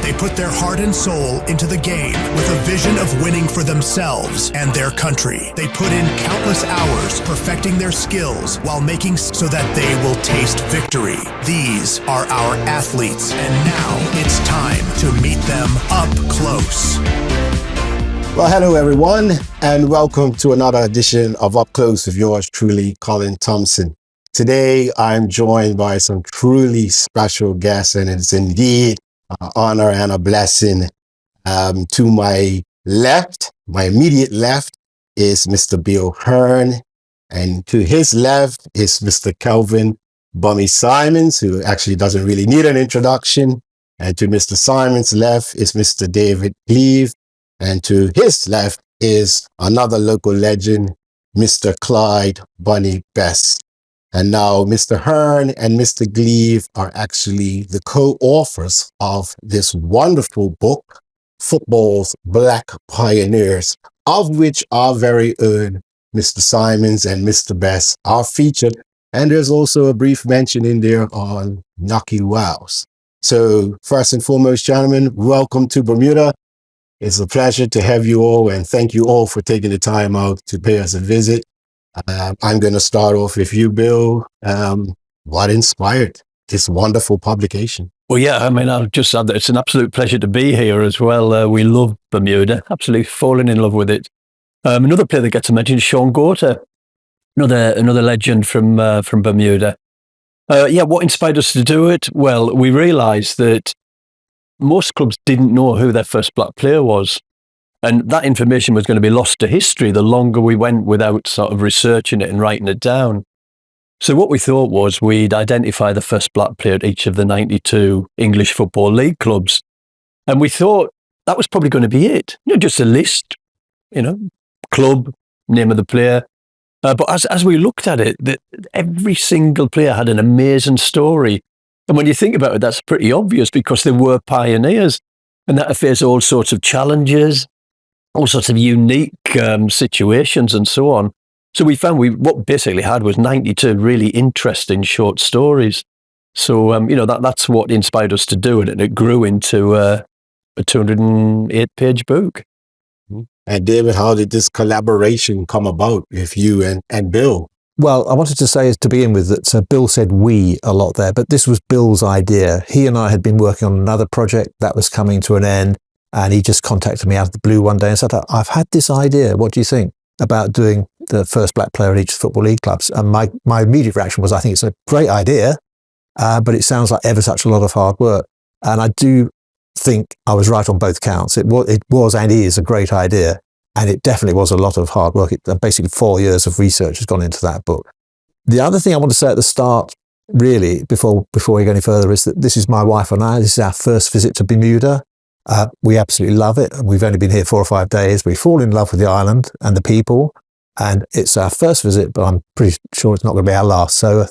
They put their heart and soul into the game with a vision of winning for themselves and their country. They put in countless hours perfecting their skills while making so that they will taste victory. These are our athletes, and now it's time to meet them up close. Well, hello everyone, and welcome to another edition of Up Close with yours truly, Colin Thompson. Today, I'm joined by some truly special guests, and it's indeed an honor and a blessing. To my left, my immediate left, is Mr. Bill Hearn, and to his left is Mr. Kelvin Bummy Symonds, who actually doesn't really need an introduction. And to Mr. Symonds' left is Mr. David Cleave, and to his left is another local legend, Mr. Clyde Bunny Best. And now Mr. Hearn and Mr. Cleave are actually the co-authors of this wonderful book, Football's Black Pioneers, of which our very own Mr. Symonds and Mr. Best are featured. And there's also a brief mention in there on Nucky Wows. So first and foremost, gentlemen, welcome to Bermuda. It's a pleasure to have you all, and thank you all for taking the time out to pay us a visit. I'm going to start off with you, Bill. What inspired this wonderful publication? Well, yeah, I mean, I'll just add that it's an absolute pleasure to be here as well. We love Bermuda, absolutely fallen in love with it. Another player that gets a mention is Sean Gorter, another legend from Bermuda. What inspired us to do it? Well, we realised that most clubs didn't know who their first black player was. And that information was going to be lost to history the longer we went without sort of researching it and writing it down. So what we thought was we'd identify the first black player at each of the 92 English Football League clubs. And we thought that was probably going to be it. Just a list, club, name of the player. But as we looked at it, every single player had an amazing story. And when you think about it, that's pretty obvious because they were pioneers and that faced all sorts of challenges, all sorts of unique situations and so on. So we found what basically had was 92 really interesting short stories. So, that's what inspired us to do it. And it grew into a 208-page book. And David, how did this collaboration come about with you and Bill? Well, I wanted to say to begin with that Bill said we a lot there, but this was Bill's idea. He and I had been working on another project that was coming to an end, and he just contacted me out of the blue one day and said, I've had this idea. What do you think about doing the first black player at each Football League clubs? And my immediate reaction was, I think it's a great idea, but it sounds like ever such a lot of hard work. And I do think I was right on both counts. It was and is a great idea. And it definitely was a lot of hard work. Basically 4 years of research has gone into that book. The other thing I want to say at the start, really, before we go any further, is that this is my wife and I. This is our first visit to Bermuda. We absolutely love it. We've only been here 4 or 5 days. We fall in love with the island and the people. And it's our first visit, but I'm pretty sure it's not going to be our last. So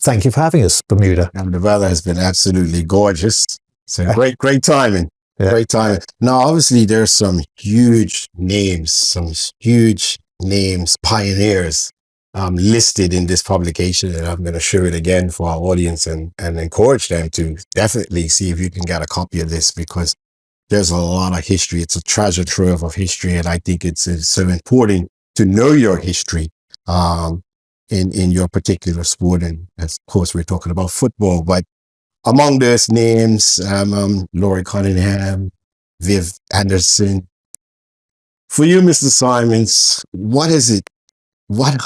thank you for having us, Bermuda. And the weather has been absolutely gorgeous. So great timing. Yeah. Great time. Now, obviously, there's some huge names, pioneers listed in this publication, and I'm going to show it again for our audience and encourage them to definitely see if you can get a copy of this, because there's a lot of history. It's a treasure trove of history, and I think it's so important to know your history in your particular sport. And of course, we're talking about football, but among those names, Laurie Cunningham, Viv Anderson. For you, Mr. Symonds,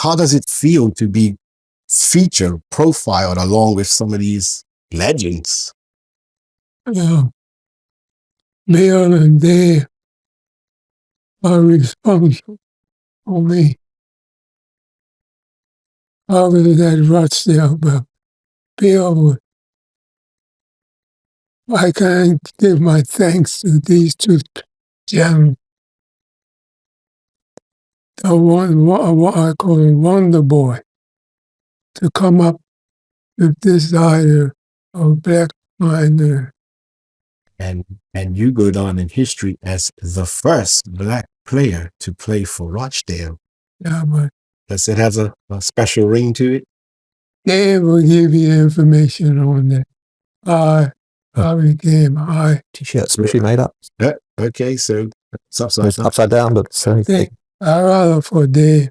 how does it feel to be featured, profiled along with some of these legends? Bill and Dave are responsible for me. Other than that, Rochdale, but Bill, I can't give my thanks to these two gentlemen. What I call a wonder boy, to come up with this idea of black pioneer. And you go down in history as the first black player to play for Rochdale. Yeah, but Does it have a special ring to it? they will give you information on that. I became high. T-shirt specially made up. Yeah, okay, so it's upside It's down. upside down, but I think I'd rather for Dave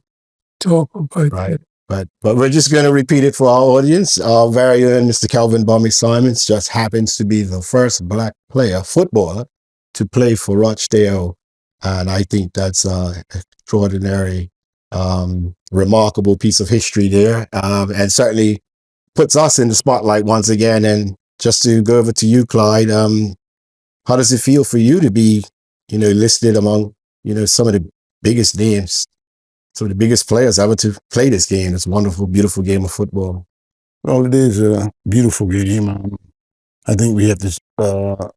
talk about Right. it. But we're just going to repeat it for our audience. Our very own Mr. Kelvin Bummy Symonds just happens to be the first black footballer, to play for Rochdale. And I think that's an extraordinary, remarkable piece of history there. And certainly puts us in the spotlight once again. And just to go over to you, Clyde, how does it feel for you to be, listed among, some of the biggest names, some of the biggest players ever to play this game, this wonderful, beautiful game of football? Well, it is a beautiful game. I think we have to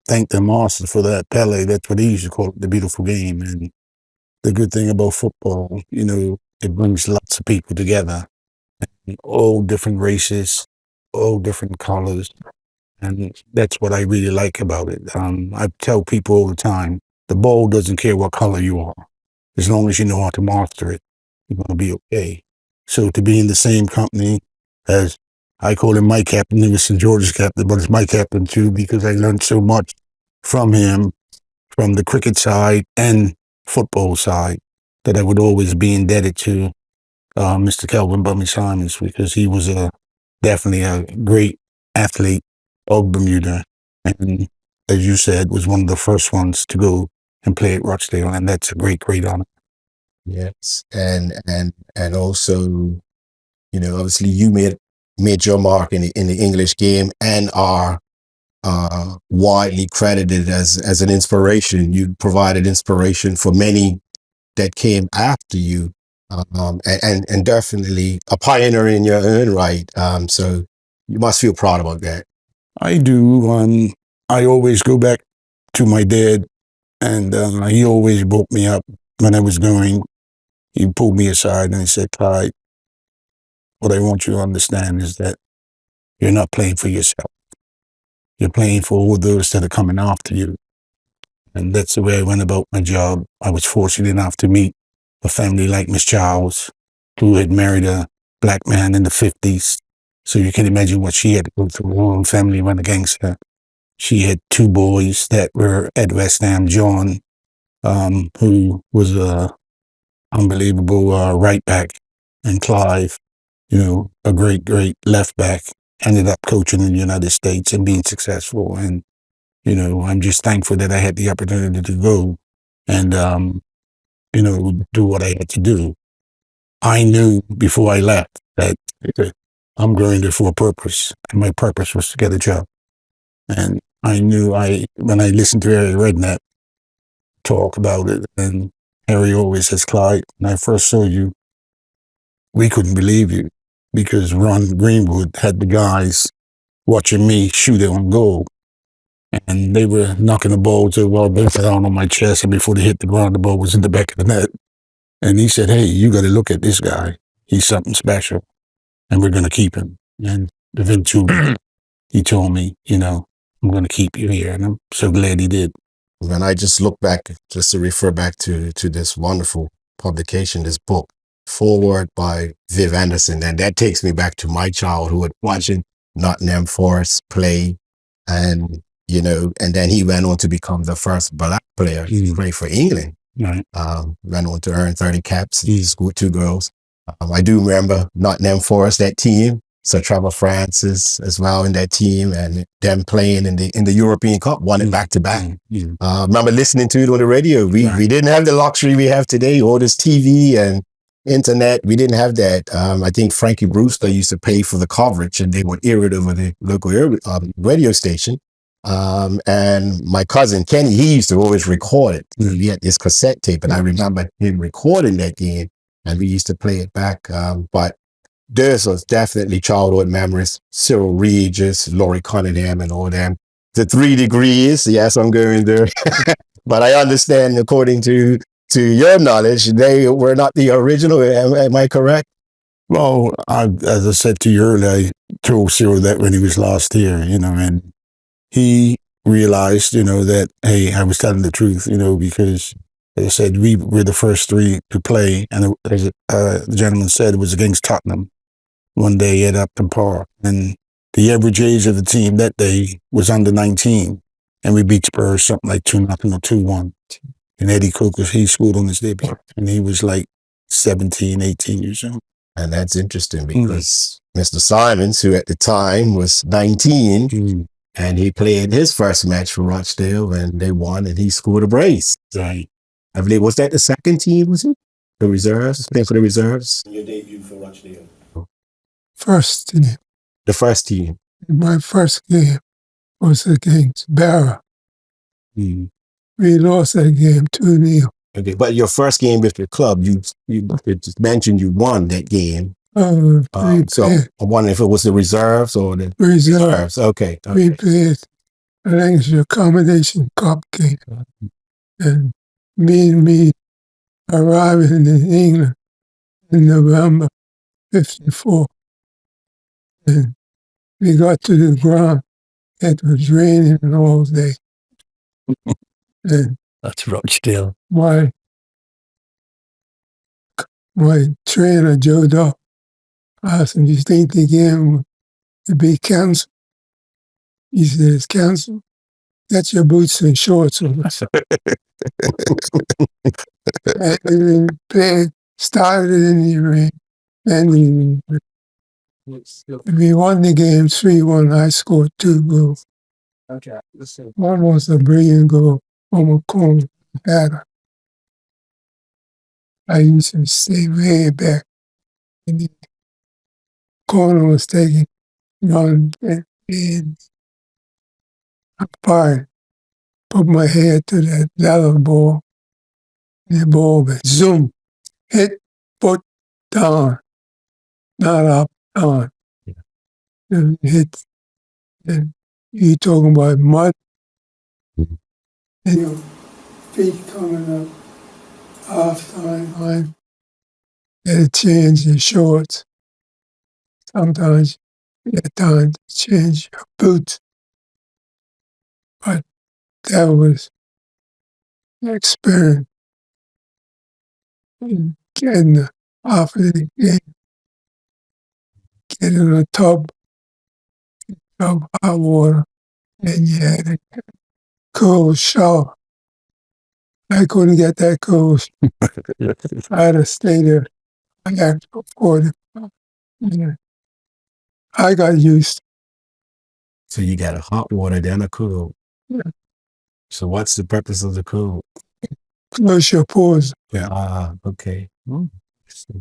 thank the master for that. Pele, that's what he used to call it, the beautiful game. And the good thing about football, it brings lots of people together, all different races, all different colors. And that's what I really like about it. I tell people all the time, the ball doesn't care what color you are. As long as you know how to master it, you're going to be okay. So to be in the same company as, I call him my captain, he was St. George's captain, but it's my captain too, because I learned so much from him, from the cricket side and football side, that I would always be indebted to Mr. Kelvin Bummy Symonds, because he was definitely a great athlete of Bermuda. And as you said, was one of the first ones to go and play at Rochdale, and that's a great, great honor. Yes, and also, obviously you made your mark in the English game and are widely credited as an inspiration. You provided inspiration for many that came after you, and definitely a pioneer in your own right. So you must feel proud about that. I do. I always go back to my dad, and he always woke me up when I was going. He pulled me aside and he said, "Clyde, what I want you to understand is that you're not playing for yourself. You're playing for all those that are coming after you." And that's the way I went about my job. I was fortunate enough to meet a family like Miss Charles, who had married a black man in the 50s. So you can imagine what she had to go through. Her own family went against her. She had two boys that were at West Ham. John, who was a unbelievable right back, and Clive, a great, great left back, ended up coaching in the United States and being successful. And, I'm just thankful that I had the opportunity to go and, do what I had to do. I knew before I left that I'm going there for a purpose, and my purpose was to get a job. And I knew when I listened to Harry Redknapp talk about it, and Harry always says, "Clyde, when I first saw you, we couldn't believe you, because Ron Greenwood had the guys watching me shoot it on goal. And they were knocking the ball to down on my chest, and before they hit the ground, the ball was in the back of the net. And he said, 'Hey, you got to look at this guy. He's something special, and we're going to keep him.' And eventually, he told me, I'm going to keep you here. And I'm so glad he did." When I just look back, just to refer back to this wonderful publication, this book, Forward by Viv Anderson, and that takes me back to my childhood, watching Nottingham Forest play, and and then he went on to become the first black player to play for England. Right. Went on to earn 30 caps. He's with two girls. I do remember Nottingham Forest, that team, Sir Trevor Francis as well in that team, and them playing in the European Cup, won it back to back. Remember listening to it on the radio. We didn't have the luxury we have today, all this TV and internet. We didn't have that. I think Frankie Brewster used to pay for the coverage, and they would air it over the local radio station. And my cousin Kenny, he used to always record it. He had this cassette tape, and I remember him recording that game, and we used to play it back. But those was definitely childhood memories. Cyril Regis, Laurie Cunningham, and all them. The 3 degrees, yes, I'm going there. But I understand, according to your knowledge, they were not the original. Am I correct? Well, as I said to you earlier, I told Cyril that when he was last here, and he realized, that, hey, I was telling the truth, because, as I said, we were the first 3 to play, and as the gentleman said, it was against Tottenham one day at Upton Park. And the average age of the team that day was under 19. And we beat Spurs something like 2-0 or 2-1. And Eddie Coker, he scored on his debut. And he was like 17, 18 years old. And that's interesting because Mr. Symonds, who at the time was 19, and he played his first match for Rochdale, and they won, and he scored a brace. Right. I believe, was that the second team, was it? The reserves? Playing for the reserves? Your debut for Rochdale? First team. The first team. My first game was against Barra. We lost that game 2-0. Okay, but your first game with the club, you just mentioned you won that game. So I'm wondering if it was the reserves or the reserves. Okay. We played, I think it's the Accommodation Cup game. And me arriving in England in November 54. And we got to the ground. It was raining all day. And that's Rochdale. My trainer, Joe Duff, asked him, do you think the game would be canceled? He said, it's canceled. Get your boots and shorts on. And played, started in the rain. And we won the game 3-1. I scored 2 goals. One was a brilliant goal from a corner. I used to stay way back. And the corner was taken on and apart. Put my head to that leather ball. And the ball went zoom. Hit, foot, down. Not up, down. And hit. And you talking about mud. And your feet coming up. Half time, gotta change your shorts. Sometimes you get time to change your boots. But that was an experience in getting off of the game, get in a tub of hot water, and you had a cold shower. I couldn't get that cold. I had to stay there. I had to afford it. I got used to it. So you got a hot water, then a cool. Yeah. So what's the purpose of the cool? Close your pores. Yeah. Okay.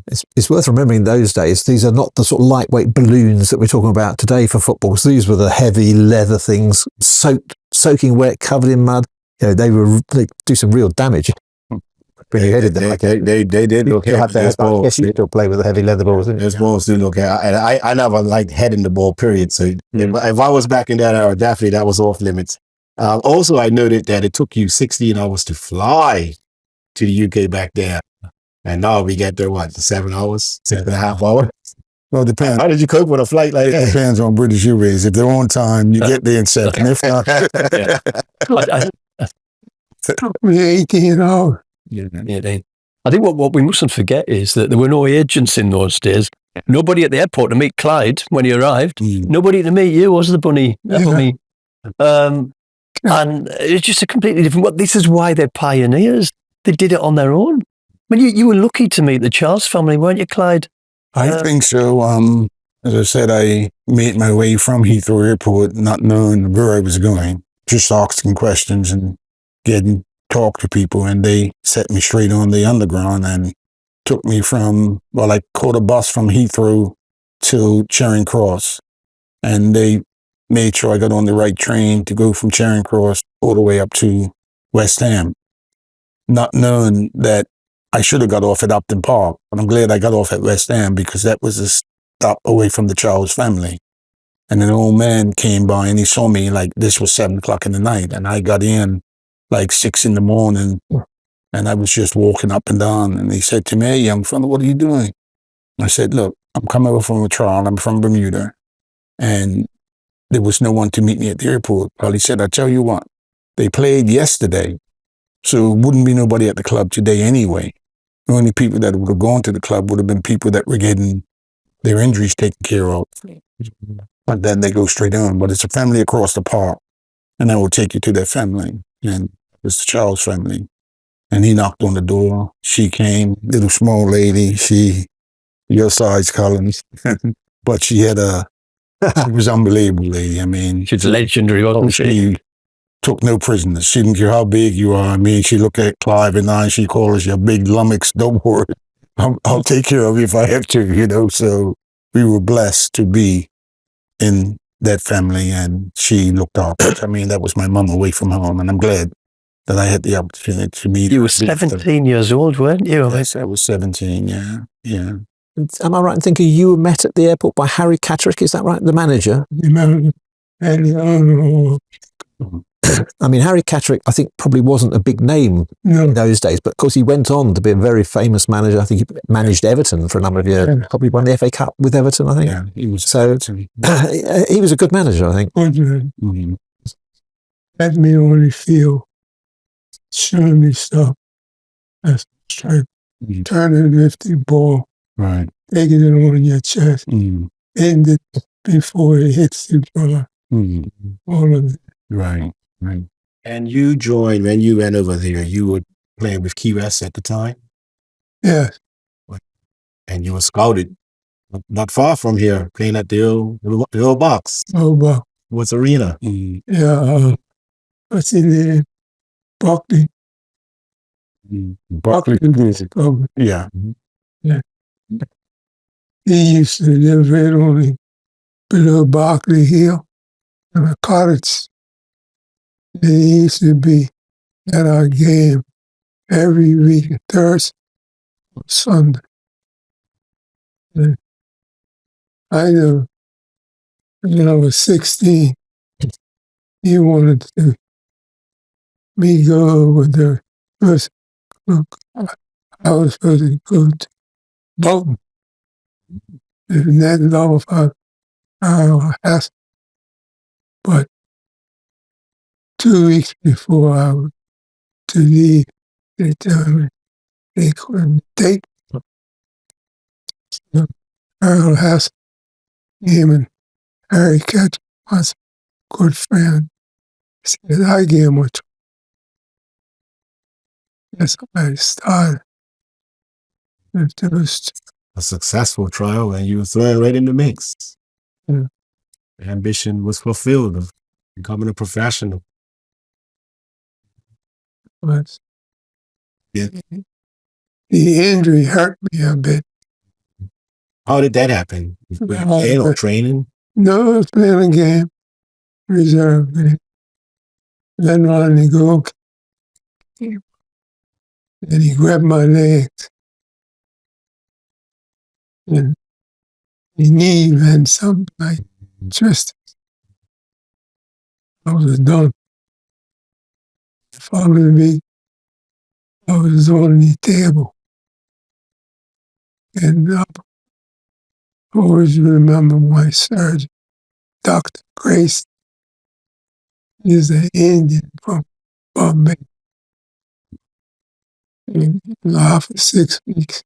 It's worth remembering those days, these are not the sort of lightweight balloons that we're talking about today for football. So these were the heavy leather things, soaking wet, covered in mud. You know, they do some real damage. They did look at those balls. I guess you still play with the heavy leather balls, didn't you? Those balls do look at. And I never liked heading the ball, period. So if I was back in that era, definitely that was off limits. Also, I noted that it took you 16 hours to fly to the UK back there. And now we get there, 7 hours, 6.5 hours? Well, it depends. How did you cope with a flight like that? It depends on British Airways. If they're on time, you get there in 7. If not, Took me 18 hours. I think what we mustn't forget is that there were no agents in those days. Nobody at the airport to meet Clyde when he arrived. Nobody to meet you, was the bunny? Bunny. And it's just a completely different. Well, this is why they're pioneers. They did it on their own. I mean, you were lucky to meet the Charles family, weren't you, Clyde? I think so. As I said, I made my way from Heathrow Airport, not knowing where I was going, just asking questions and getting talk to people, and they set me straight on the underground and took me from, I caught a bus from Heathrow to Charing Cross, and they made sure I got on the right train to go from Charing Cross all the way up to West Ham, not knowing that I should have got off at Upton Park, but I'm glad I got off at West Ham because that was a stop away from the Charles family. And an old man came by and he saw me like this was 7 o'clock in the night, and I got in like 6 in the morning, and I was just walking up and down, and he said to me, "Hey, young fella, what are you doing?" I said, "Look, I'm coming over from a trial. I'm from Bermuda, and there was no one to meet me at the airport." Well, he said, "I tell you what, they played yesterday, so it wouldn't be nobody at the club today anyway. The only people that would have gone to the club would have been people that were getting their injuries taken care of. But then they go straight on. But it's a family across the park. And I will take you to their family. And it's the Charles family. And he knocked on the door. She came, little small lady. Your size, Colin. But she was unbelievable lady. I mean. She's legendary, wasn't she? She took no prisoners. She didn't care how big you are. I mean, she looked at Clive and I, she called us your big lummox. Don't worry. I'll take care of you if I have to, So we were blessed to be in that family, and she looked after us. I mean, that was my mum away from home, and I'm glad that I had the opportunity to meet her. You were 17 years old, weren't you? Yes, I was 17, yeah. Am I right in thinking you were met at the airport by Harry Catterick? Is that right? The manager? I mean, Harry Catterick, I think, probably wasn't a big name in those days, but of course he went on to be a very famous manager. I think he managed Everton for a number of years. Probably won the FA Cup with Everton, I think. Yeah, he was. So he was a good manager, I think. Mm-hmm. Let me only feel showing me stuff. That's straight. Turning 50 ball. Right. Taking it on your chest. End it before it hits the ball. All of it. Right. And you joined, when you went over there, you were playing with Key West at the time? Yes. And you were scouted not far from here, playing at the old box. Oh, wow. What's arena? Yeah. What's in there? Buckley. Buckley. Yeah. Yeah. He used to live right only below Berkeley Hill in a cottage. And he used to be at our game every week, Thursday or Sunday. And I know when I was 16, he wanted to me go over there. First, I was supposed to go to Bolton. And that love of our house. But 2 weeks before I was to leave, they told me they couldn't take the Earl House. Him and Harry Catch was a good friend. He said, I gave him a try. That's how I started. A successful trial, and you were thrown right in the mix. Yeah. The ambition was fulfilled of becoming a professional. But Yeah. the injury hurt me a bit. How did that happen? Playing or training? No, I was playing a game, reserve game. Then Ronnie go, and he grabbed my legs. And his knee and something like twisted. I was done. Following me, I was on the table. And I always remember my surgeon, Dr. Grace. He's an Indian from Bombay. And after 6 weeks,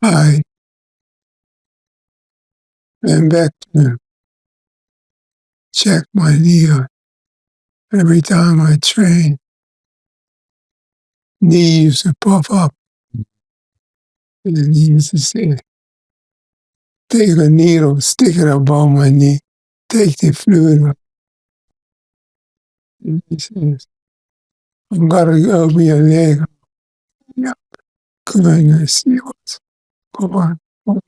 I went back to him, checked my knee out. Every time I trained, knee used to puff up. And he used to say, take a needle, stick it above my knee, take the fluid out. And he says, I've got to go with your leg. Yeah, come on and see what's going on.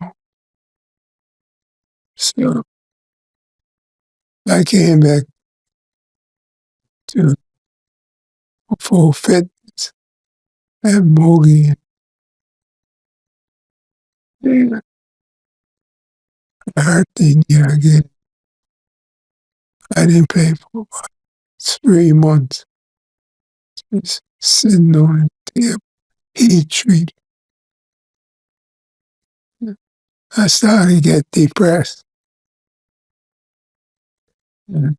So I came back to full fitness at Mogi. And I hurt the knee again. I didn't play for about 3 months. Just sitting on the table, heat treat. I started to get depressed. And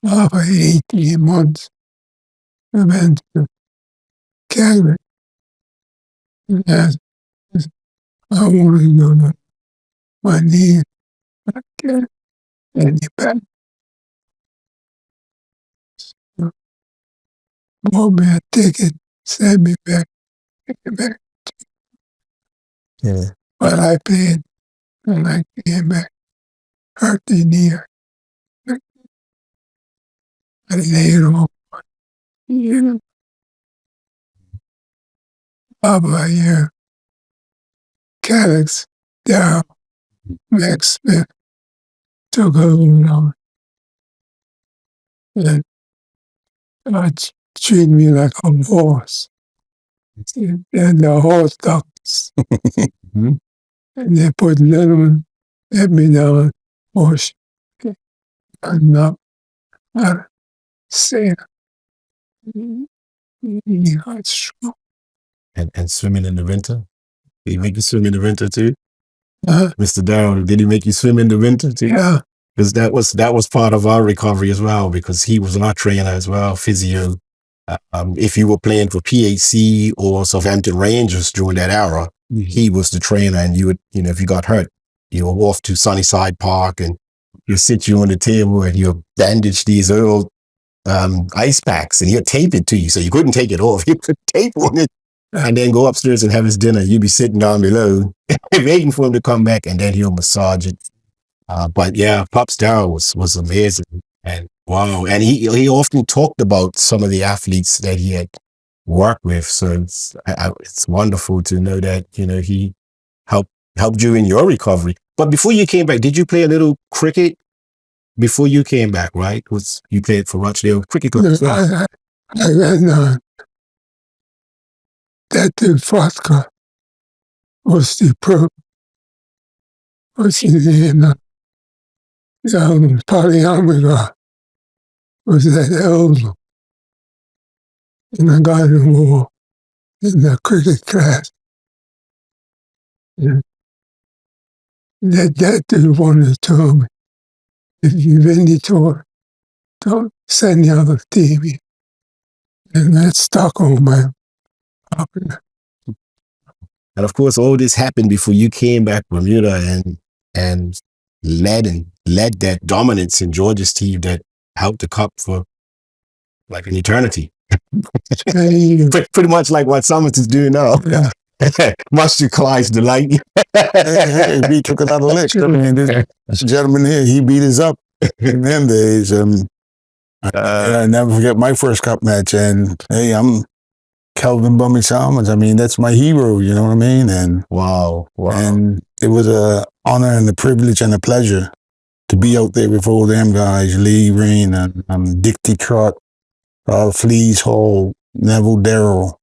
after 18 months, I went to Calgary. And I want to know that my knee, I can't any back. Bought me a ticket, sent me back, take me back. Yeah. But I played, and I came back, hurt the knee. I laid off. Yeah. About a year. Calyx, Darryl, Max Smith took over and treated me like a horse. And the horse doctors. Mhm. And they put Letterman, let me down, horse. I'm not, I say, got strong. And swimming in the winter? Did he make you swim in the winter too? Uh, Mr. Darrell, did he make you swim in the winter too? yeah, Because that was part of our recovery as well, because he was our trainer as well, physio. If you were playing for PAC or Southampton Rangers during that era, he was the trainer, and you would, if you got hurt, you were off to Sunnyside Park, and he'll sit you on the table and he'll bandage these old ice packs, and he'll tape it to you, so you couldn't take it off. He put tape on it, and then go upstairs and have his dinner. You'd be sitting down below, waiting for him to come back, and then he'll massage it. But yeah, Pops Darrell was amazing, and wow, and he often talked about some of the athletes that he had worked with. So it's wonderful to know that he helped you in your recovery. But before you came back, did you play a little cricket before you came back? Right? You played for Rochdale Cricket Club? I ran that the vodka was the pro. Was in the polyamida was that elder in the Garden Wall in the cricket class. Yeah. That dude wanted to tell me, if you've any tour, don't send the other team in. And that stuck on my pocket. And of course, all this happened before you came back from Bermuda and led that dominance in Georgia's team that helped the cup for like an eternity. Pretty much like what Symonds is doing now. Yeah. Much to Clyde's delight. He took it out of licks. I mean, this gentleman here, he beat us up in them days. I never forget my first cup match. And hey, I'm Kelvin Bummy Symonds. I mean, that's my hero, you know what I mean? And wow. And it was an honor and a privilege and a pleasure to be out there with all them guys, Lee Rain and Dick Trott, Fleas Hall, Neville Darrell,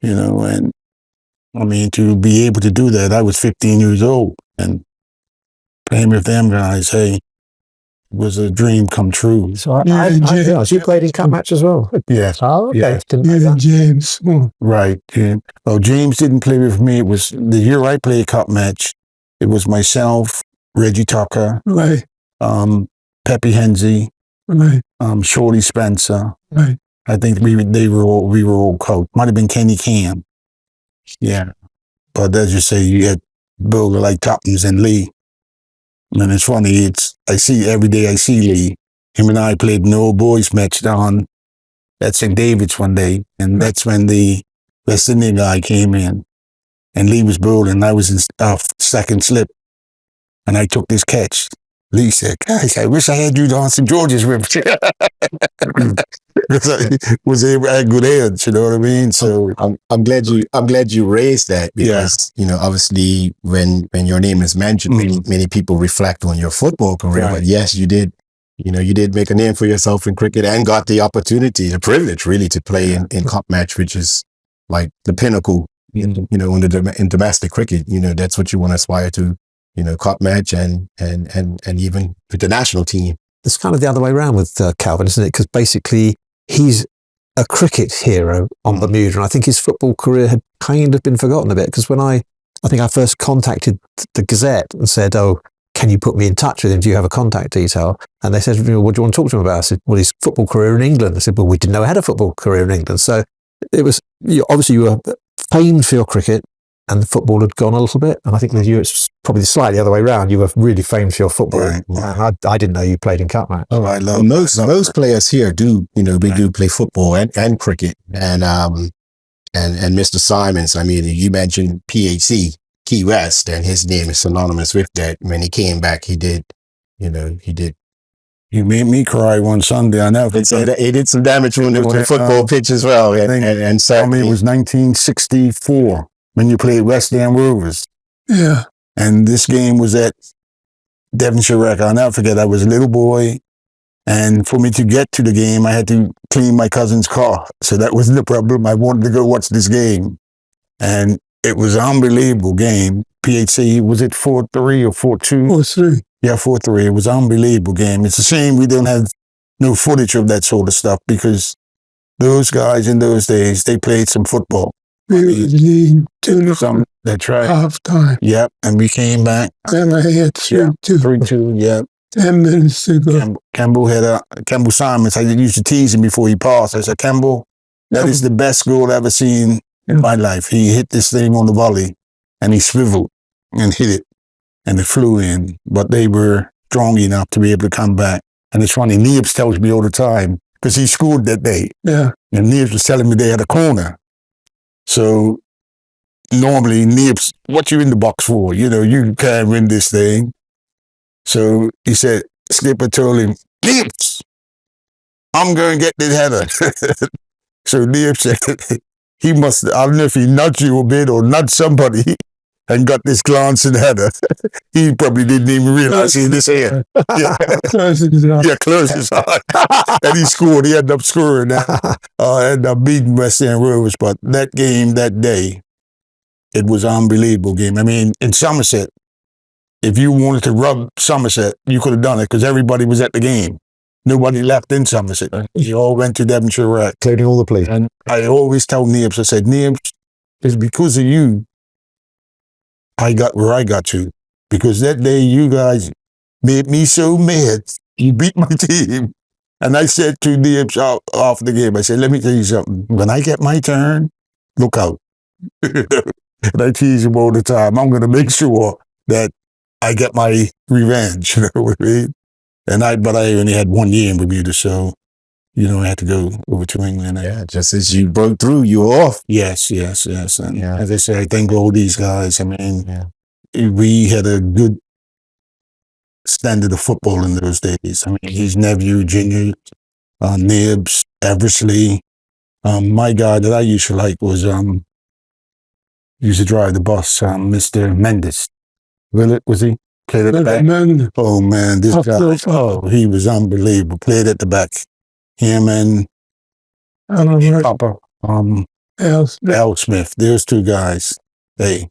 and I mean, to be able to do that, I was 15 years old, and playing with them guys, hey, it was a dream come true. So you played in cup match as well? Yes. Oh, okay. Yes. James. Right. Yeah. Well, James didn't play with me. It was the year I played cup match. It was myself, Reggie Tucker, right, Peppy Hensley, right, Shorty Spencer. right. I think we were all coached. Might have been Kenny Cam. Yeah. But as you say, you had Bill like Toppins and Lee. And it's funny, every day I see Lee. Him and I played an old boys match down at St. David's one day. And that's when the West Indian guy came in. And Lee was bowling. I was in second slip. And I took this catch. Lee said, guys, I wish I had you on St. George's with because I was able to have good edge, you know what I mean? So I'm glad you raised that, because obviously when your name is mentioned, many people reflect on your football career. Right. But yes, you did. You did make a name for yourself in cricket and got the opportunity, the privilege really, to play in cup match, which is like the pinnacle, in domestic cricket. That's what you want to aspire to. Cup match and even with the national team. It's kind of the other way around with Calvin, isn't it? Because basically he's a cricket hero on Bermuda, and I think his football career had kind of been forgotten a bit, because when I think I first contacted the Gazette and said, oh, can you put me in touch with him? Do you have a contact detail? And they said, what do you want to talk to him about? I said, well, his football career in England. I said, well, we didn't know he had a football career in England. So it was, obviously you were famed for your cricket, and the football had gone a little bit. And I think with you, it's probably slightly the other way around. You were really famed for your football. Right. And I didn't know you played in cup match. Oh, I love Most players here do, we do play football and cricket. And Mr. Symonds, I mean, you mentioned PHC, Key West, and his name is synonymous with that. When he came back, he did. You made me cry one Sunday. I never forget. He did some damage on the football pitch as well. And Tell me it was 1964 when you played West Ham Rovers. Yeah. And this game was at Devonshire Rec. I'll never forget. I was a little boy. And for me to get to the game, I had to clean my cousin's car. So that wasn't the problem. I wanted to go watch this game. And it was an unbelievable game. PHC, was it 4-3 or 4-2? 4-3. Yeah, 4-3. It was an unbelievable game. It's a shame we don't have no footage of that sort of stuff because those guys in those days, they played some football. We was leading 2-0 That's right. half time. Yep. And we came back. And I had 3-2. 3-2, yep. 10 minutes to go. Campbell Symonds. I used to tease him before he passed. I said, Campbell, that is the best goal I've ever seen in my life. He hit this thing on the volley and he swiveled and hit it and it flew in. But they were strong enough to be able to come back. And it's funny, Neebs tells me all the time because he scored that day. Yeah. And Neebs was telling me they had a corner. So normally Neebs, what you in the box for? You can't win this thing. So he said, Skipper told him, Neebs, I'm going to get this header. So Neebs said, he must, I don't know if he nudged you a bit or nudged somebody and got this glancing header. He probably didn't even realize he had this head. Yeah. Close his eye. Yeah, close his eye. And he scored. He ended up scoring that. Ended up beating West Ham Rovers. But that game, that day, it was an unbelievable game. I mean, in Somerset, if you wanted to rub Somerset, you could have done it because everybody was at the game. Nobody left in Somerset. You all went to Devonshire Rec. Including all the police. And I always tell Neebs, I said, Neebs, it's because of you I got where I got to. Because that day you guys made me so mad. You beat my team. And I said to Neebs off the game, I said, let me tell you something. When I get my turn, look out. And I tease him all the time. I'm going to make sure that I get my revenge, you know what I mean? But I only had 1 year in Bermuda, so, I had to go over to England. Yeah, just as you broke through, you were off. Yes. And as I say, I thank all these guys. I mean, we had a good standard of football in those days. I mean, his nephew, Junior, Nibs, Eversley. My guy that I used to like was, used to drive the bus, Mr. Mendes. Willett, was he? Played at the back. Oh man, this guy! He was unbelievable. Played at the back. Him and Papa, Al Smith. Those two guys. They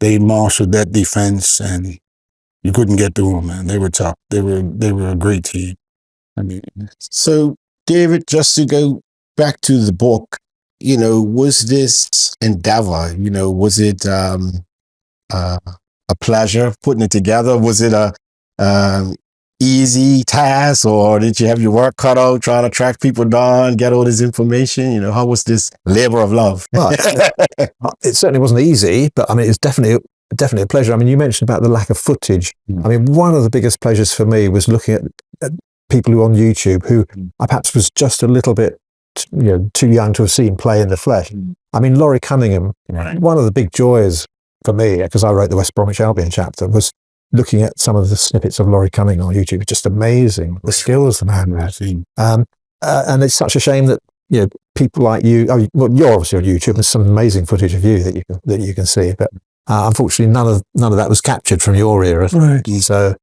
marshaled that defense, and you couldn't get through them. Man, they were tough. They were a great team. I mean, so David, just to go back to the book, was this endeavor? Was it a pleasure putting it together? Was it a easy task, or did you have your work cut out trying to track people down, get all this information? How was this labor of love? Well, it certainly wasn't easy, but I mean, it's definitely a pleasure. I mean, you mentioned about the lack of footage. I mean, one of the biggest pleasures for me was looking at people who are on YouTube who I perhaps was just a little bit too young to have seen play in the flesh. I mean, Laurie Cunningham, one of the big joys for me, because I wrote the West Bromwich Albion chapter, was looking at some of the snippets of Laurie Cunningham on YouTube. Just amazing, the skills the man had. And it's such a shame that people like you. You're obviously on YouTube. There's some amazing footage of you that you can see, but unfortunately, none of that was captured from your era. Right. So,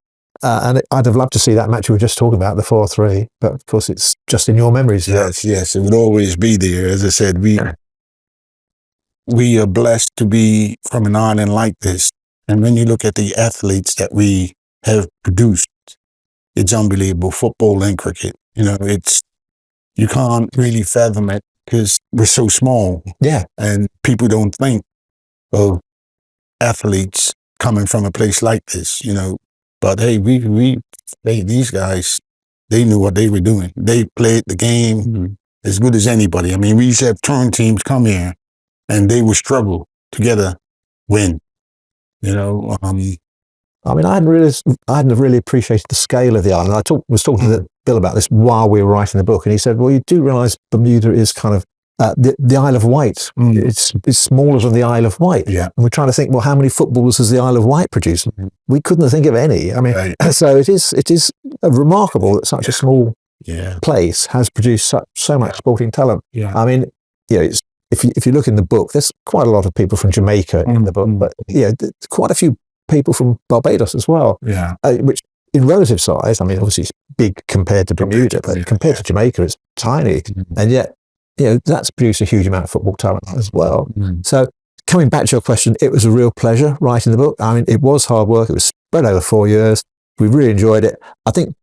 I'd have loved to see that match we were just talking about, the 4-3. But of course, it's just in your memories. Yes, it would always be there. As I said, we are blessed to be from an island like this. And when you look at the athletes that we have produced, it's unbelievable. Football and cricket, you can't really fathom it because we're so small. Yeah. And people don't think of athletes coming from a place like this, But hey, these guys, they knew what they were doing. They played the game as good as anybody. I mean, we used to have touring teams come here and they would struggle to get a win. You know, I mean, I hadn't really appreciated the scale of the island. Was talking to Bill about this while we were writing the book, and he said, "Well, you do realise Bermuda is kind of the Isle of Wight. It's smaller than the Isle of Wight." Yeah. And we're trying to think, well, how many footballers has the Isle of Wight produced? We couldn't think of any. I mean, so it is remarkable that such a small place has produced so much sporting talent. Yeah. I mean, it's, if you look in the book, there's quite a lot of people from Jamaica in the book, but quite a few people from Barbados as well. Yeah. Which in relative size, I mean, obviously it's big compared to Bermuda, but compared to Jamaica, it's tiny. And yet, that's produced a huge amount of football talent as well. So coming back to your question, it was a real pleasure writing the book. I mean, it was hard work. It was spread over 4 years. We really enjoyed it. I think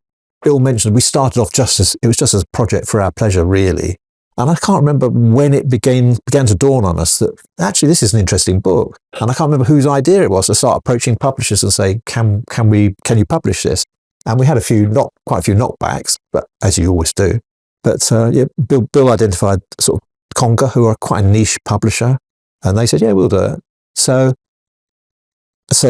Bill mentioned we started off just as a project for our pleasure, really. And I can't remember when it began to dawn on us that actually this is an interesting book. And I can't remember whose idea it was to start approaching publishers and say, can you publish this? And we had quite a few knockbacks, but as you always do. But Bill identified sort of Conga, who are quite a niche publisher, and they said, yeah, we'll do it. So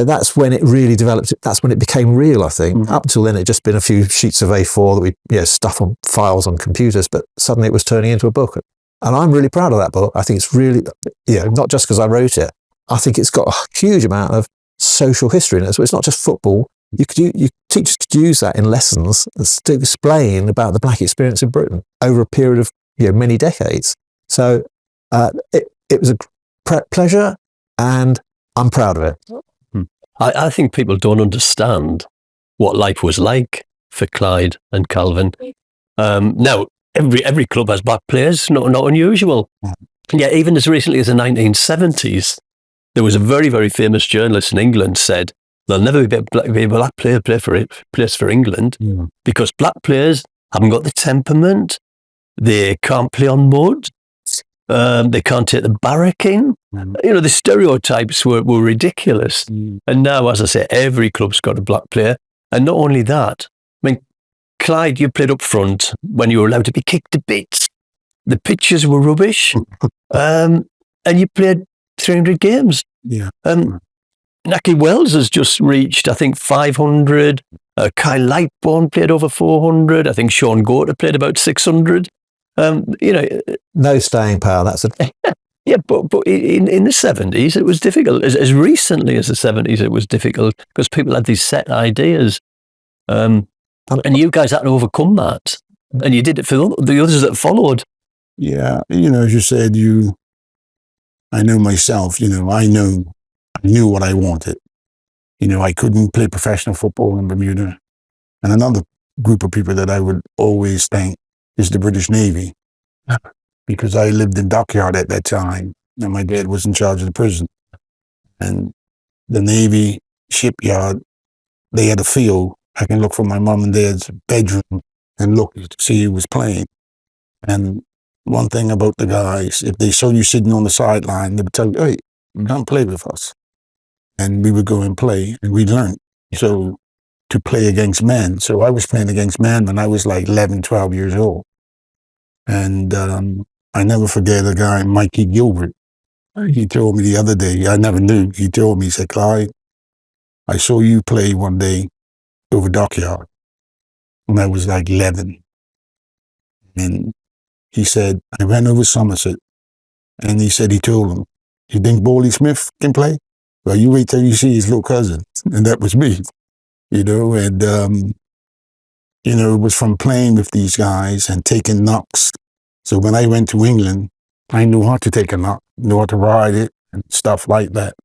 that's when it really developed. That's when it became real, I think. Up until then, it had just been a few sheets of A4 that we stuff on files on computers, but suddenly it was turning into a book. And I'm really proud of that book. I think it's really, not just because I wrote it. I think it's got a huge amount of social history in it. So it's not just football. Teachers could use that in lessons to explain about the black experience in Britain over a period of many decades. So it was a pleasure, and I'm proud of it. I think people don't understand what life was like for Clyde and Calvin. Now, every club has black players, not unusual. Yeah, even as recently as the 1970s, there was a very, very famous journalist in England said, there'll never be a black player place for England because black players haven't got the temperament, they can't play on mud, they can't take the barracking. The stereotypes were ridiculous. And now, as I say, every club's got a black player. And not only that, I mean, Clyde, you played up front when you were allowed to be kicked to bits. The pitches were rubbish. And you played 300 games. Yeah. Naki Wells has just reached, I think, 500. Kyle Lightbourne played over 400. I think Sean Gorter played about 600. No staying power. That's yeah, but in the 70s it was difficult. As recently as the 70s, it was difficult because people had these set ideas, and you guys had to overcome that, and you did it for the others that followed. Yeah, as you said, I know myself. I knew what I wanted. I couldn't play professional football in Bermuda, and another group of people that I would always thank is the British Navy, because I lived in Dockyard at that time, and my dad was in charge of the prison. And the Navy shipyard, they had a field. I can look from my mom and dad's bedroom and look to see who was playing. And one thing about the guys, if they saw you sitting on the sideline, they would tell you, hey, come play with us. And we would go and play, and we'd learn. So to play against men. So I was playing against men when I was like 11, 12 years old. And I never forget a guy, Mikey Gilbert. He told me the other day, I never knew, he told me, he said, Clyde, I saw you play one day over Dockyard when I was like 11. And he said, I ran over Somerset, and he said, he told him, you think Boley Smith can play? Well, you wait till you see his little cousin. And that was me, and it was from playing with these guys and taking knocks. So when I went to England, I knew how to take a knock, knew how to ride it and stuff like that.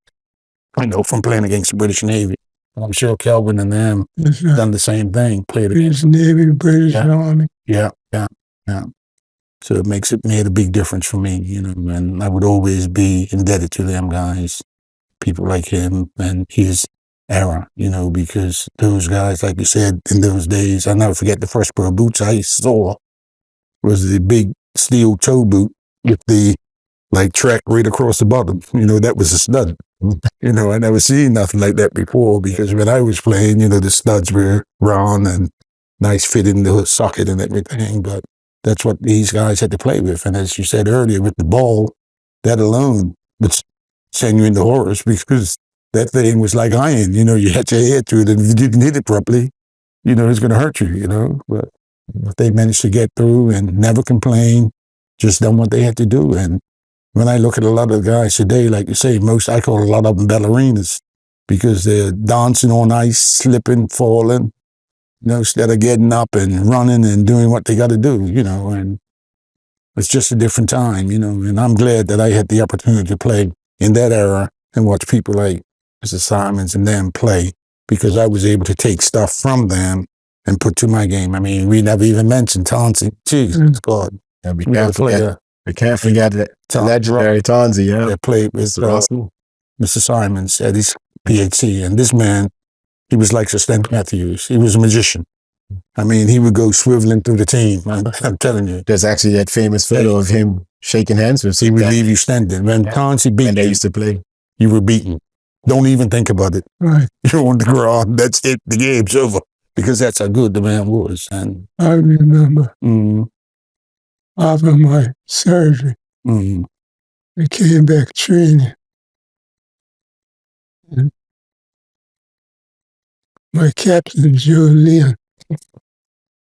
From playing against the British Navy. And I'm sure Kelvin and them done the same thing. Played British Navy, British Army. Yeah. So it made a big difference for me, and I would always be indebted to them guys, people like him and his era, because those guys, like you said, in those days, I'll never forget the first pair of boots I saw was the big steel toe boot with the track right across the bottom. That was a stud. I never seen nothing like that before, because when I was playing, the studs were round and nice fit in the socket and everything, but that's what these guys had to play with. And as you said earlier, with the ball, that alone, send you into horrors because that thing was like iron. You know, you had your head to it, and if you didn't hit it properly, you know, it's going to hurt you, you know. But they managed to get through and never complain, just done what they had to do. And when I look at a lot of the guys today, like you say, I call a lot of them ballerinas because they're dancing on ice, slipping, falling, you know, instead of getting up and running and doing what they got to do, you know. And it's just a different time, you know. And I'm glad that I had the opportunity to play in that era and watch people like Mr. Symonds and them play, because I was able to take stuff from them and put to my game. I mean, we never even mentioned Thompson. Jesus God. Yeah, we can't forget that legendary Tonzi, yeah. That played with Mr. Symonds at his PhD. And this man, he was like Sir Stan Matthews. He was a magician. I mean, he would go swiveling through the team. I'm telling you. There's actually that famous photo of him shaking hands with He would leave you standing. When Tonzi beat and they used to play. You were beaten. Don't even think about it. Right. You're on the ground. That's it. The game's over. Because that's how good the man was. And I remember after my surgery, I came back training. And my captain, Julian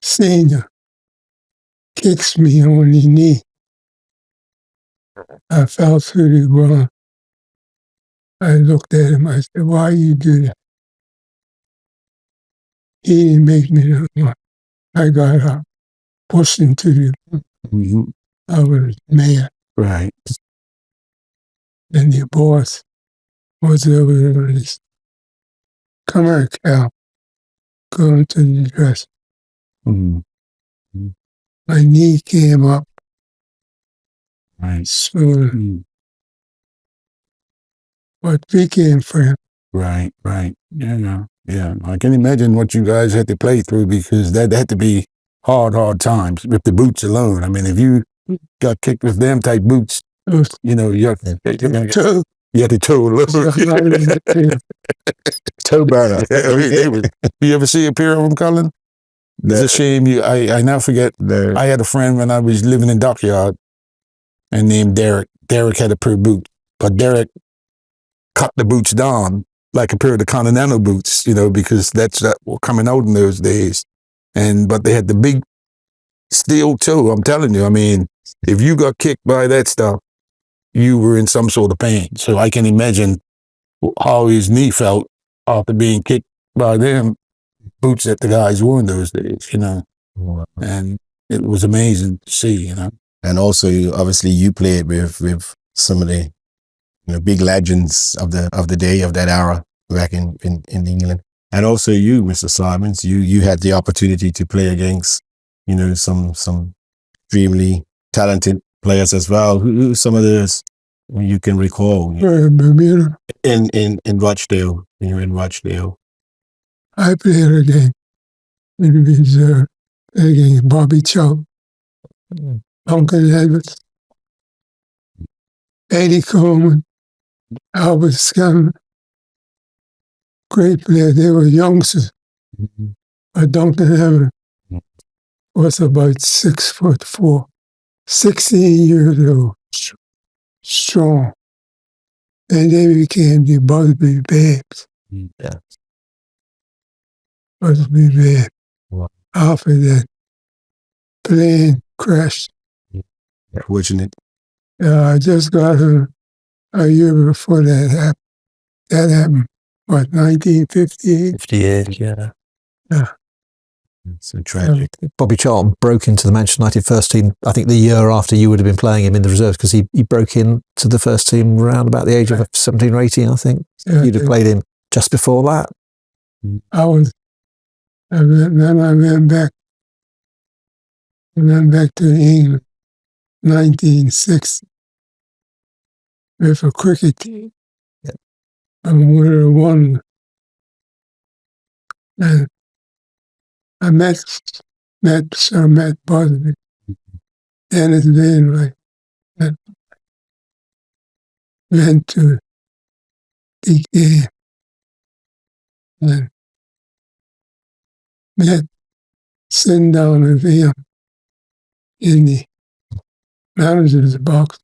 Senior, kicks me on the knee. I fell to the ground. I looked at him. I said, "Why you do that?" He didn't make me do it. I got up, pushed him to the. I was mad. right. And the boss was over there and he said, "Come here, Cal. Go into the dress." My knee came up. Right. So, but became friends. Right. Yeah. I can imagine what you guys had to play through, because that had to be hard times with the boots alone. I mean, if you got kicked with them type boots, you know, you had to toe a little. Toe burner. You ever see a pair of them, Colin? It's a shame. I never forget. I had a friend when I was living in Dockyard, and named Derek. Derek had a pair of boots, but Derek cut the boots down like a pair of the Continental boots, you know, because that's what were coming out in those days. But they had the big steel toe. I'm telling you, I mean, if you got kicked by that stuff, you were in some sort of pain. So I can imagine how his knee felt after being kicked by them boots that the guys wore in those days, you know. Wow. And it was amazing to see, you know. And also, obviously, you played with some of the big legends of the day, of that era back in England. And also you, Mr. Symonds, you had the opportunity to play against, some extremely talented players as well. Who some of those you can recall? Bermuda. In Rochdale, when you were in Rochdale. I played again in reserve against Bobby Chuck, Uncle Edwards, Eddie Coleman, Albert Scanlon. Great players. They were youngsters. But Duncan Edwards was about 6'4", 16 years old, strong. And they became the Busby Babes. Yeah. Busby Babes. Wow. After that, plane crashed. Fortunate. I just got her a year before that happened. That happened, 1958? 58, yeah. Yeah. So tragic. Bobby Charlton broke into the Manchester United first team, I think the year after you would have been playing him in the reserves, because he broke in to the first team around about the age of 17 or 18, I think. Yeah, You'd have played him just before that. Then I went back to England, 1960, with a cricket team. Yeah. And we won. And I met Sir Matt Busby, Dennis Wainwright, and went to the game and met, sitting down with him in the manager's box.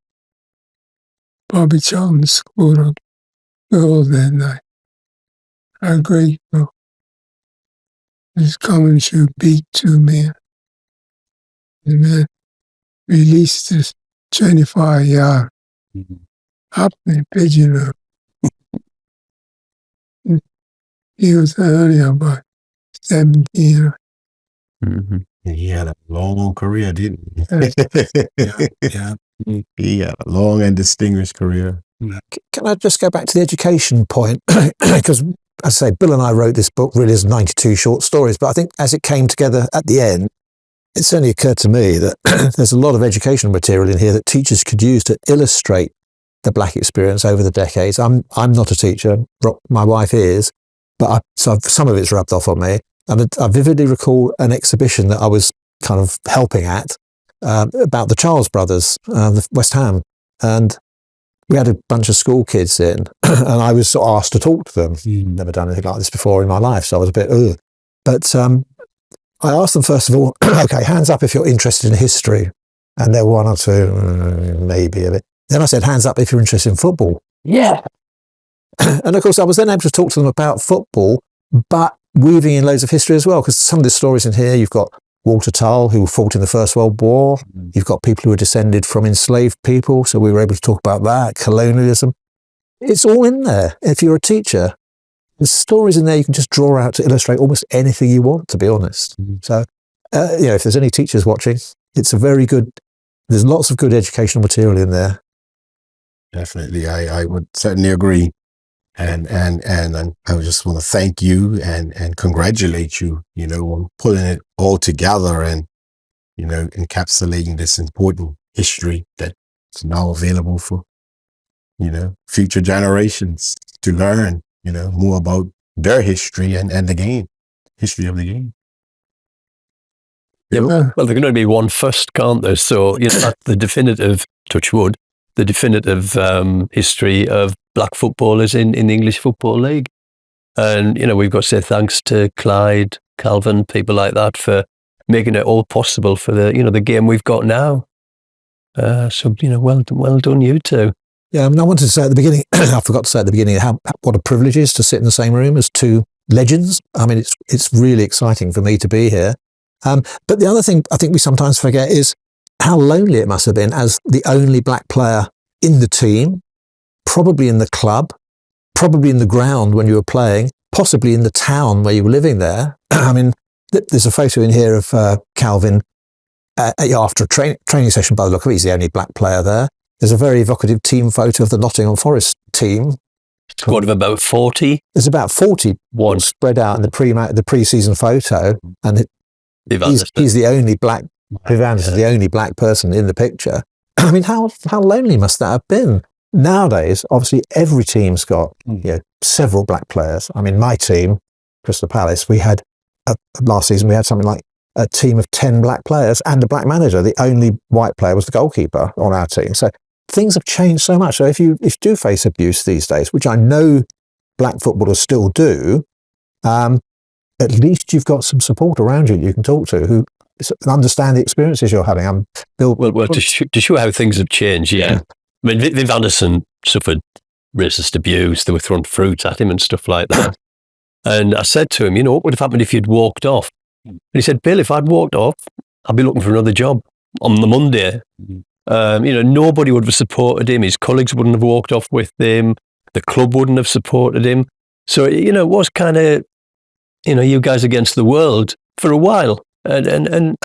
Bobby Charlton scored a goal that night. A great goal. His coming should beat 2 men. The man released this 25-yard up and pigeon up. He was only about 17. Mm-hmm. He had a long career, didn't he? Yeah. He had a long and distinguished career. Can I just go back to the education point? Because, as I say, Bill and I wrote this book really as 92 short stories, but I think as it came together at the end, it certainly occurred to me that there's a lot of educational material in here that teachers could use to illustrate the Black experience over the decades. I'm not a teacher, my wife is, but some of it's rubbed off on me. And I vividly recall an exhibition that I was kind of helping at about the Charles brothers, the West Ham. And we had a bunch of school kids in, and I was asked to talk to them. Never done anything like this before in my life, so I was a bit, ugh. But I asked them, first of all, okay, hands up if you're interested in history. And there were one or two, maybe a bit. Then I said, hands up if you're interested in football. Yeah. And of course, I was then able to talk to them about football, but weaving in loads of history as well, because some of the stories in here, you've got Walter Tull, who fought in the First World War. You've got people who are descended from enslaved people, so we were able to talk about that, colonialism. It's all in there. If you're a teacher, there's stories in there you can just draw out to illustrate almost anything you want, to be honest. So, if there's any teachers watching, it's a very good, there's lots of good educational material in there. Definitely. I would certainly agree. And I just want to thank you and congratulate you, on pulling it all together and, encapsulating this important history that's now available for, future generations to learn, more about their history and the game, history of the game. Yeah, well, there can only be one first, can't there? So, that's the definitive, touch wood, the definitive history of Black footballers in the English Football League. And, we've got to say thanks to Clyde, Calvin, people like that for making it all possible for the game we've got now. So, well done you two. Yeah, I wanted to say at the beginning, I forgot to say at the beginning what a privilege it is to sit in the same room as two legends. I mean, it's really exciting for me to be here. But the other thing I think we sometimes forget is how lonely it must have been as the only Black player in the team, probably in the club, probably in the ground when you were playing, possibly in the town where you were living there. I mean, there's a photo in here of Calvin after a training session, by the look of it. He's the only Black player there. There's a very evocative team photo of the Nottingham Forest team. Squad of about 40. There's about 40 spread out in the pre-season photo, and he's the only Black. Viv is the only Black person in the picture. I mean, how lonely must that have been? Nowadays, obviously, every team's got several Black players. I mean, my team, Crystal Palace, we had last season we had something like a team of 10 Black players and a Black manager. The only white player was the goalkeeper on our team. So things have changed so much. So if you do face abuse these days, which I know Black footballers still do, at least you've got some support around you you can talk to who understand the experiences you're having. Bill, well, to show how things have changed, yeah. I mean, Viv Anderson suffered racist abuse. They were throwing fruit at him and stuff like that. And I said to him, what would have happened if you'd walked off? And he said, Bill, if I'd walked off, I'd be looking for another job on the Monday. Nobody would have supported him. His colleagues wouldn't have walked off with him. The club wouldn't have supported him. So, it was kind of, you guys against the world for a while. And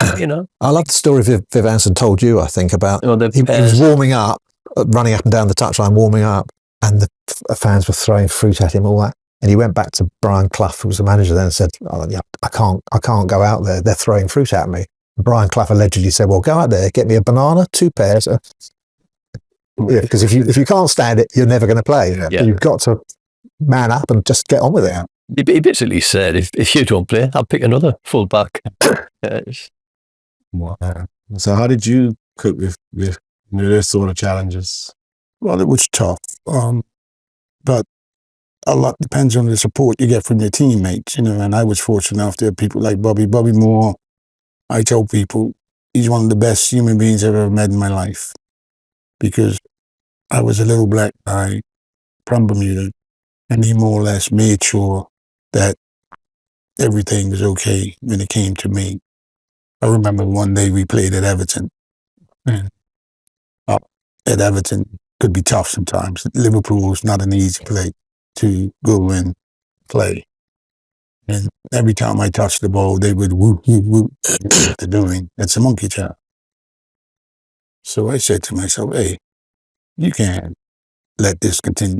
I love the story Viv Anderson told you, I think, about he was warming up, running up and down the touchline, warming up, and the fans were throwing fruit at him, all that. And he went back to Brian Clough, who was the manager then, and said, I can't go out there. They're throwing fruit at me. And Brian Clough allegedly said, well, go out there, get me a banana, 2 pairs. Because if you can't stand it, you're never going to play. Yeah. You've got to man up and just get on with it. He basically said, if you don't play, I'll pick another full back. Wow. So how did you cope with those sort of challenges? Well, it was tough. But a lot depends on the support you get from your teammates, and I was fortunate enough to have people like Bobby Moore. I tell people he's one of the best human beings I've ever met in my life, because I was a little black guy from Bermuda, and he more or less made sure that everything was okay when it came to me. I remember one day we played at Everton, and at Everton could be tough sometimes. Liverpool's not an easy place to go and play. And every time I touched the ball, they would whoop, whoop, whoop. What they're doing. That's a monkey child. So I said to myself, hey, you can't let this continue.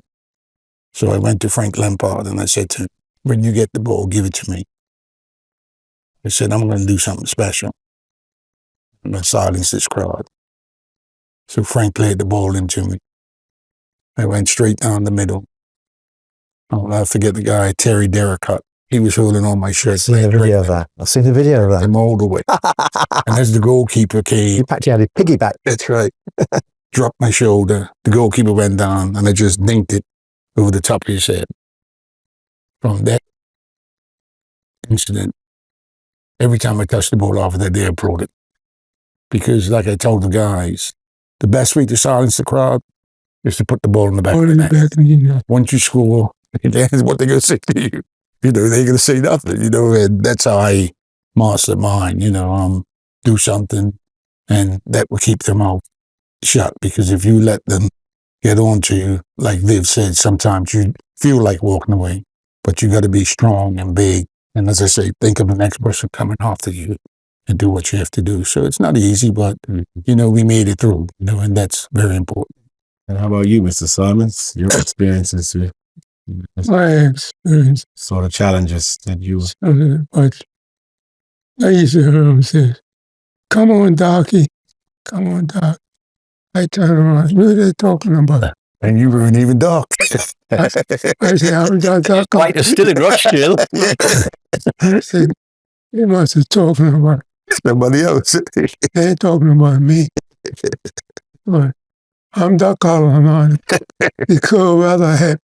So I went to Frank Lampard and I said to him, when you get the ball, give it to me. I said, I'm going to do something special. I'm going to silence this crowd. So Frank played the ball into me. I went straight down the middle. I'll never forget the guy, Terry Derrickott. He was holding on my shirt. I've seen a video of that. I've seen a video of that. I'm all the way. And as the goalkeeper came. In fact, you had a piggyback. That's right. Dropped my shoulder. The goalkeeper went down and I just dinked it over the top of his head. From that incident, every time I touched the ball off of that, they applauded. Because like I told the guys, the best way to silence the crowd is to put the ball in the back of the net. Once you score, that's what they're going to say to you. You know, they're going to say nothing, you know, and that's how I master mine, you know, do something and that will keep their mouth shut. Because if you let them get on to you, like Viv said, sometimes you feel like walking away, but you got to be strong and big. And as I say, think of the next person coming after you and do what you have to do. So it's not easy, but, you know, we made it through, you know, and that's very important. And how about you, Mr. Symonds? Your experiences with My experience. sort of challenges that you... But I used to hear him say, come on, Docky. Come on, Doc. I turn around. What are they talking about? And you weren't even dark. I said, I was Doc. Quite a still in Rochdale. I said, they must be talking about Somebody else. they ain't talking about me. But I'm Doc Colin. The cool weather hat.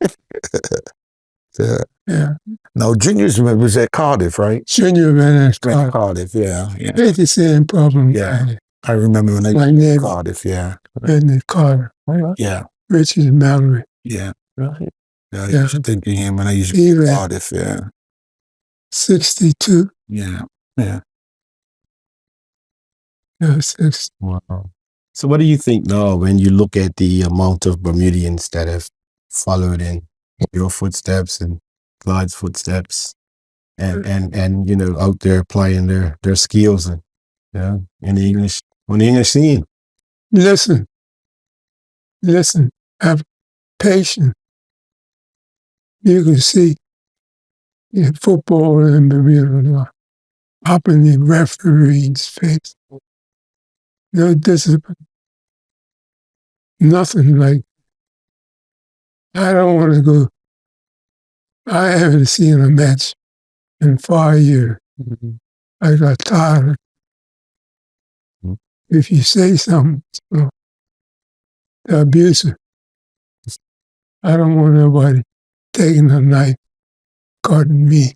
Yeah. No, Junior's was at Cardiff, right? Junior man At Cardiff, yeah. They the same problem. Yeah. I remember when they My went to neighbor, Cardiff, yeah. Bennett Carter, Yeah, Richard Mallory. yeah. Right. I Yeah. used to think of him when I used to He go to ran Cardiff, yeah. 62. Yeah. Yeah, 60. Wow. So what do you think now when you look at the amount of Bermudians that have followed in your footsteps and Clyde's footsteps and you know, out there playing their skills and, you know, on the English scene? Listen, have patience. You can see in football in Bermuda, up in the referee's face. No discipline. Nothing like, I don't want to go. I haven't seen a match in 5 years. I got tired. If you say something, abusive. I don't want nobody taking a knife, cutting me.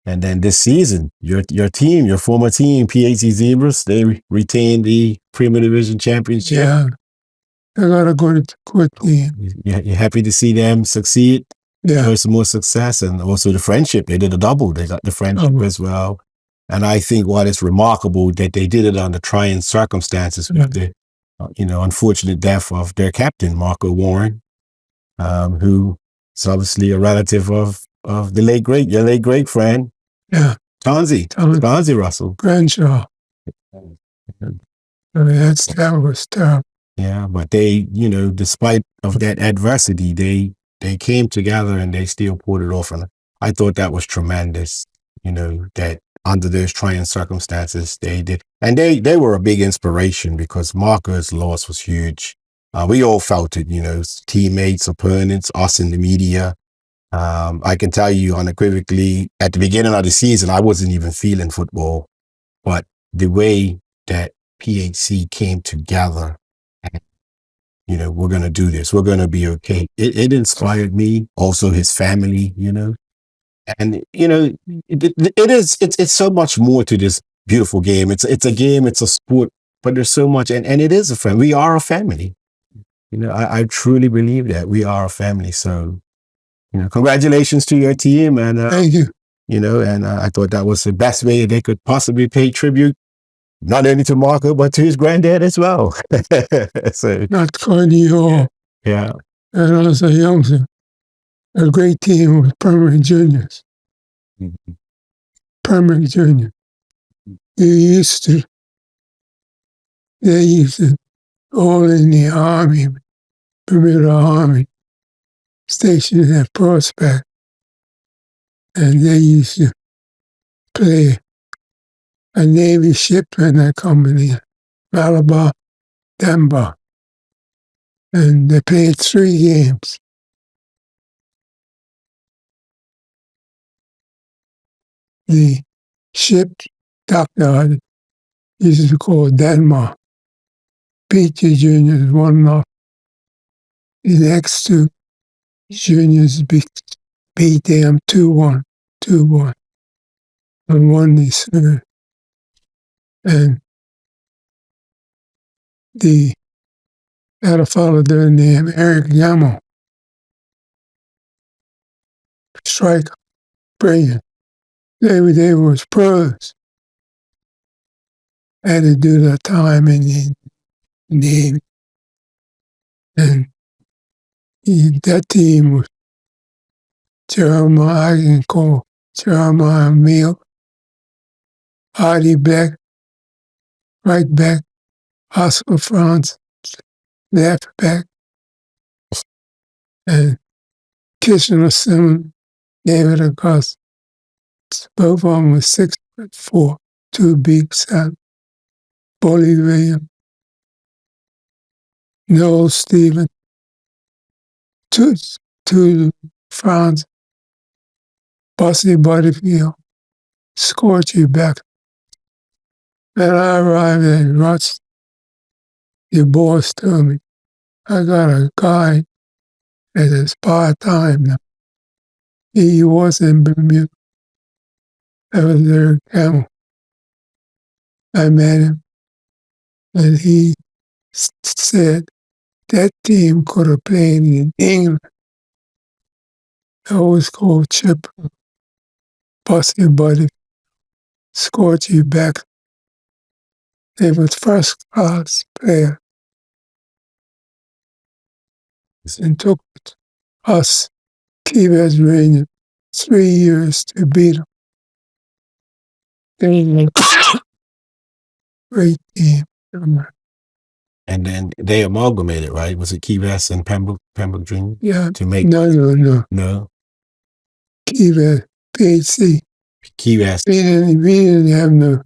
And then this season, your team, your former team, PHC Zebras, they retained the Premier Division Championship. Yeah. I got to go to quit team. You're happy to see them succeed, Yeah. show some more success, and also the friendship. They did a double. They got the friendship as well. And I think what is remarkable that they did it under trying circumstances with the, you know, unfortunate death of their captain, Marco Warren, who is obviously a relative of the late great, your late great friend, Yeah. Tonzi Russell. Crenshaw. That was terrible. Yeah, but they, you know, despite of that adversity, they came together and they still pulled it off. And I thought that was tremendous, you know, that under those trying circumstances, they did. And they were a big inspiration because Marco's loss was huge. We all felt it, you know, teammates, opponents, us in the media. I can tell you unequivocally, at the beginning of the season, I wasn't even feeling football, but the way that PHC came together and, you know, we're going to do this, we're going to be okay. It inspired me, also his family, you know, and, you know, it's so much more to this beautiful game. It's a game, it's a sport, but there's so much, and it is a family. We are a family. I truly believe that we are a family. So, congratulations to your team. And, Thank you. And I thought that was the best way they could possibly pay tribute, not only to Marco, but to his granddad as well. So, Not Cardi Hall. yeah. And I was a youngster. A great team with Permanent Juniors. Mhm. Permanent Junior. They used to all in the Army, Bermuda Army, stationed at Prospect. And they used to play a Navy ship in that company, Malabar, Denver. And they played 3 games. The ship dockyard used to call Denmark. Peachy Juniors won off. The next 2 juniors beat them 2-1, and won the third. And had a fellow there named Eric Yamo. Striker, brilliant. They was pros. Had to do their time in the Navy. And that team was Jeremiah, I can call Jeremiah Meal, Hardy Beck, right back, Oscar Franz, left back, and Kitchener Simmons, David Augusta. Both of them was 6'4", 2 big sons. Bully William, Noel Stephen, two Franz, Bussy Butterfield, Scorchy Beck. And I arrived at Ruts. The boss told me, I got a guy that is part-time now. He was in Bermuda. I was there at Camel. I met him, and he said that team could have played in England. I was called Chip, Bussy Buddy, Scorchy Beck. They was first-class player. And took us, Key-West Rangers, 3 years to beat them. They were a great team. And then they amalgamated, right? Was it Key West and Pembroke Junior? Yeah. To make No. Key-West, PHC. Key West. We didn't have no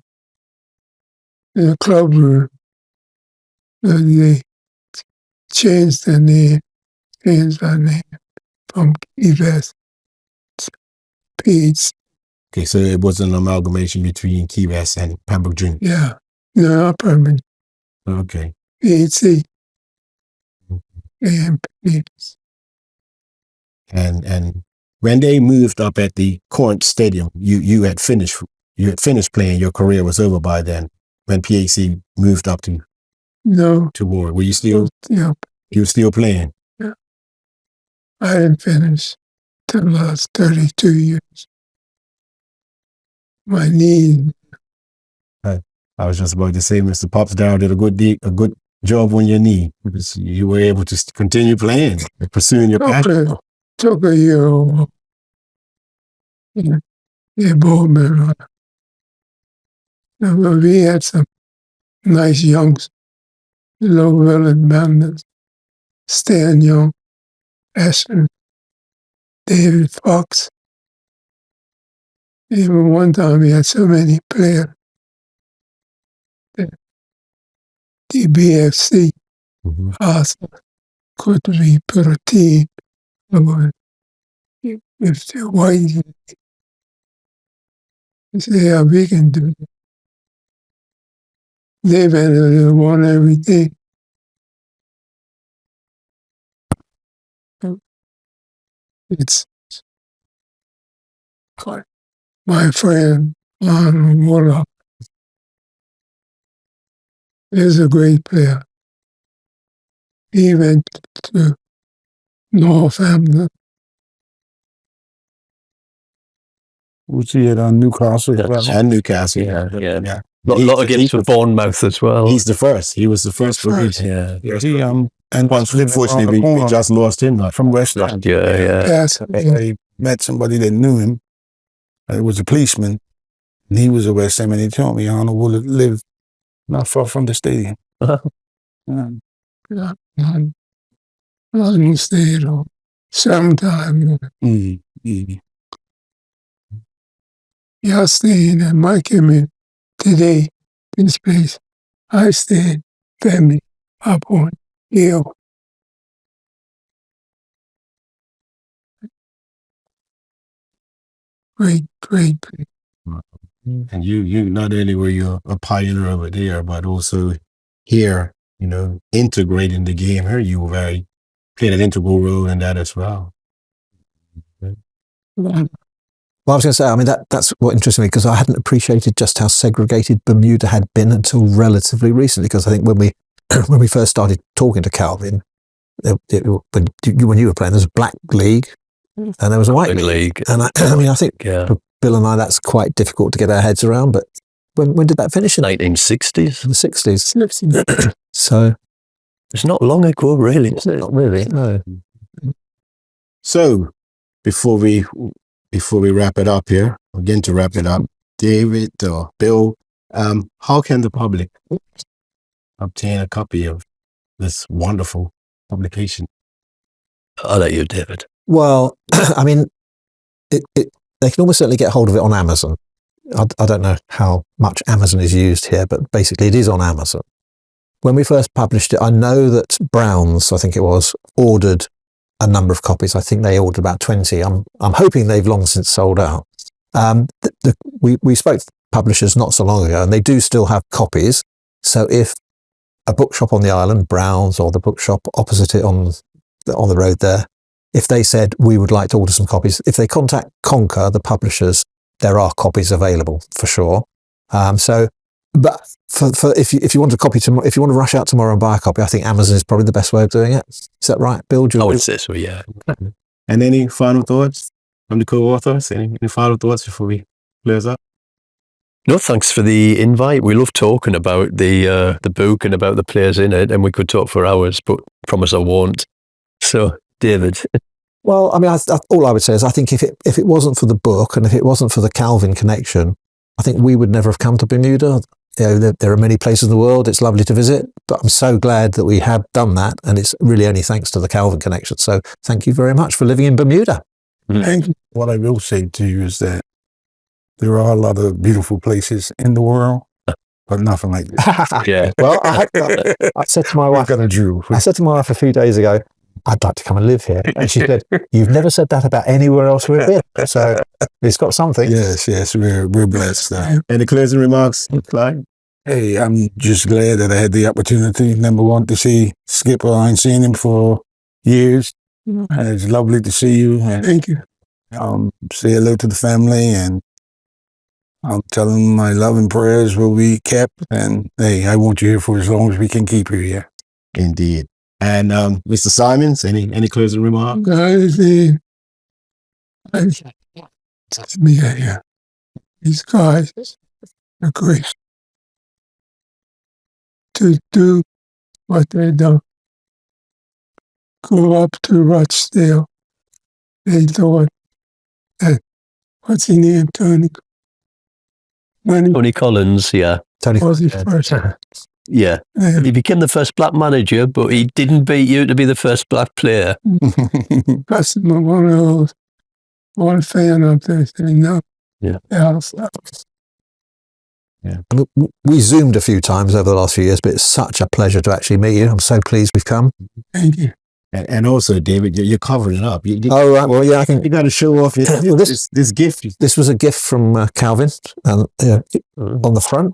club room. They changed their name from Key West to PHC. Okay, so it was an amalgamation between Key West and Pembroke Junior. Yeah. No, not permanent. Okay. PHC. And And when they moved up at the Corinth Stadium, you had finished playing. Your career was over by then. When PAC moved up to Ward, were you still? Yeah. You were still playing. Yeah. I didn't finish till the last 32 years. My knee. I was just about to say, Mr. Popsdown did a good job on your knee because you were able to continue playing and pursuing your passion. Took a year off. Yeah, ball man. We had some nice youngs, low village members, Stan Young, Ashton, David Fox. Even one time we had so many players. The BFC could we put a team on if the white say, yeah, we can do it. They've won everything. It's my friend Lon Warlock is a great player. he went to Northampton. Was he at Newcastle as well? And Newcastle. Yeah. Yeah. A lot of games for Bournemouth as well. He's the first. He was the first for me. Yeah. He and Once, unfortunately, we just lost him. Like, from West Ham. Yeah. Yes, I met somebody that knew him. It was a policeman, and he was a West Ham, and he told me Arnold would live not far from the stadium. yeah. I stayed on sometime. Yeah, I stayed in my community today, this place. I stayed family up on hill. Great. and you not only were you a pioneer over there, but also here, integrating the game here, you played an integral role in that as well. Well, I was going to say, I mean, that's what interested me, because I hadn't appreciated just how segregated Bermuda had been until relatively recently, because I think when we first started talking to Calvin, when you were playing, there was a black league and there was a white league. And I mean, I think for Bill and I, that's quite difficult to get our heads around, but when did that finish? In 1960s. the 60s. So It's not long ago, really. Is it? not really, no. So before we wrap it up here, again to wrap it up, David or Bill, how can the public obtain a copy of this wonderful publication? I'll let you, David. Well, I mean, they can almost certainly get hold of it on Amazon. I don't know how much Amazon is used here, but basically it is on Amazon. When we first published it, I know that Browns, I think it was, ordered a number of copies. I think they ordered about 20. I'm hoping they've long since sold out. We spoke to publishers not so long ago, and they do still have copies. So if a bookshop on the island, Browns, or the bookshop opposite it on the road there, if they said we would like to order some copies, if they contact Conquer, the publishers, there are copies available for sure. But for if you want a copy tomorrow, if you want to rush out tomorrow and buy a copy, I think Amazon is probably the best way of doing it. Is that right, Bill? I would say so, yeah. And any final thoughts from the co-authors? Any final thoughts before we close up? No, thanks for the invite. We love talking about the book and about the players in it, and we could talk for hours, but promise I won't. So, David. Well, I mean, all I would say is I think if it wasn't for the book and if it wasn't for the Calvin connection, I think we would never have come to Bermuda. There are many places in the world. It's lovely to visit, but I'm so glad that we have done that, and it's really only thanks to the Calvin connection. So thank you very much for living in Bermuda. Thank you. What I will say to you is that there are a lot of beautiful places in the world, but nothing like this. Yeah. Well, I said to my wife, I said to my wife a few days ago, I'd like to come and live here. And she said, you've never said that about anywhere else we've been. So it's got something. Yes, we're blessed. Any closing remarks, Clyde? Hey, I'm just glad that I had the opportunity, number one, to see Skipper. I ain't seen him for years. And it's lovely to see you. And, Thank you. say hello to the family, and I'll tell them my love and prayers will be kept. And hey, I want you here for as long as we can keep you here. Indeed. And Mr. Symonds, any closing remarks? These guys are great to do what they done. Go up to Rochdale. They thought that, what's his name, Tony Collins, yeah. Tony was his first. Yeah. He became the first black manager, but he didn't beat you to be the first black player. That's one of those, one fan up there saying no. Yeah. We Zoomed a few times over the last few years, but it's such a pleasure to actually meet you. I'm so pleased we've come. Thank you. And also, David, you're covering it up. You Right. Well, yeah, I can. got to show off this gift. This was a gift from Calvin on the front.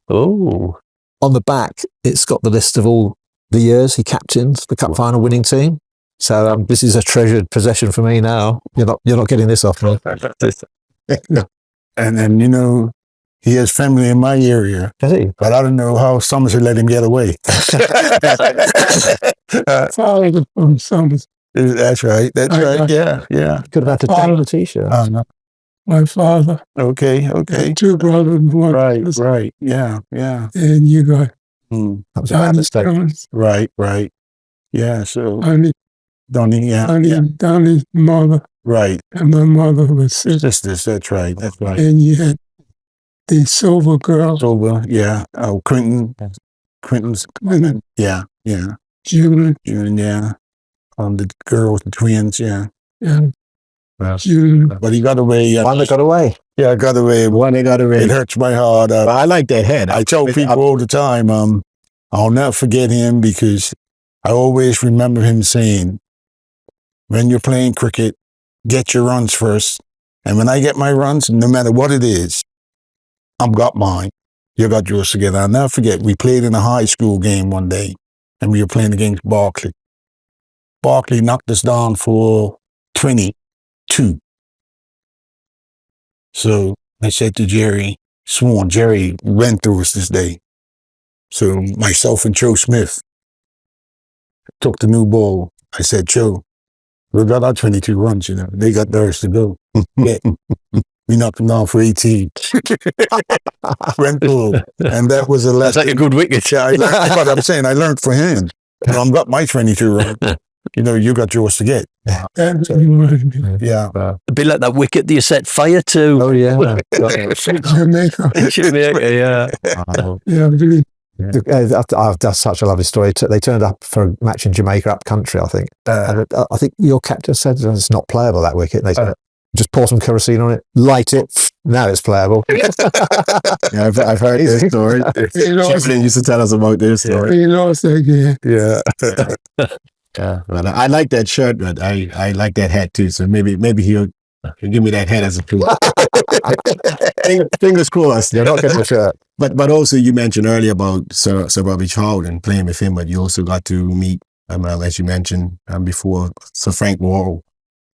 Oh. On the back, it's got the list of all the years he captained the cup final winning team. So this is a treasured possession for me now. You're not getting this off me. And he has family in my area. Does he? But I don't know how Somerset let him get away. father from Summers. That's right. That's I- right. Yeah. Could have had to take the t-shirt. My father, Okay. had two brothers, one Right. sister, Right. Yeah. and you got Mm. That was a bad Donnie mistake. Jones, Right. Yeah. So Donnie, yeah. Donnie's mother, Right. and my mother was sister. Sisters. That's right. And you had the silver girl, Sober. Yeah. Oh, Quentin's. and Yeah. June, June. Yeah. The girl with the twins. Yeah. and Well, June. But he got away. One that got away. Yeah, I got away. one they got It away. hurts my heart. But I like that head. I tell people all the time, I'll never forget him because I always remember him saying, when you're playing cricket, get your runs first. And when I get my runs, no matter what it is, I've got mine. You got yours together. I'll never forget, we played in a high school game one day, and we were playing against Barkley. Barkley knocked us down for 22. So I said to Jerry Swan, Jerry went through us this day. So myself and Joe Smith took the new ball. I said, Joe, we got our 22 runs, They got theirs to go. Yeah. We knocked them down for 18. Went through. And that was a lesson. That's like a good wicket. Yeah, but I'm saying I learned for him. I've got my 22 runs. You got yours to get. That's what you wanted to be. Yeah. A bit like that wicket that you set fire to. Oh, yeah. Jamaica. Jamaica, yeah. Yeah, really. That's such a lovely story. They turned up for a match in Jamaica up country, I think. And I think your captain said it's not playable, that wicket. And they said, just pour some kerosene on it, light it, now it's playable. Yeah, I've heard this story. Chaplin used to tell us about this story. He lost again. Yeah. Yeah, but I like that shirt, but I like that hat too. So maybe he'll give me that hat as a proof. Fingers crossed. You're not getting the shirt. But also you mentioned earlier about Sir Bobby Charlton and playing with him, but you also got to meet, as you mentioned before, Sir Frank Worrell,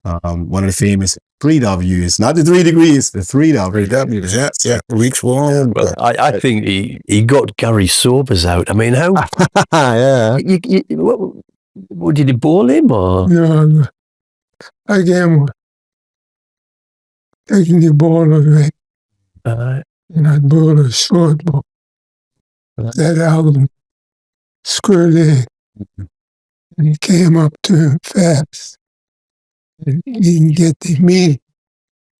one of the famous 3Ws, not the 3 degrees, the 3W. 3Ws, yeah. Weeks warm. Well, I think he got Gary Sobers out. I mean, how? Yeah. What did he ball him or? No, again, taking the ball away, and I bowled a short ball. That album, square leg, and he came up to him fast. And he didn't get the meaning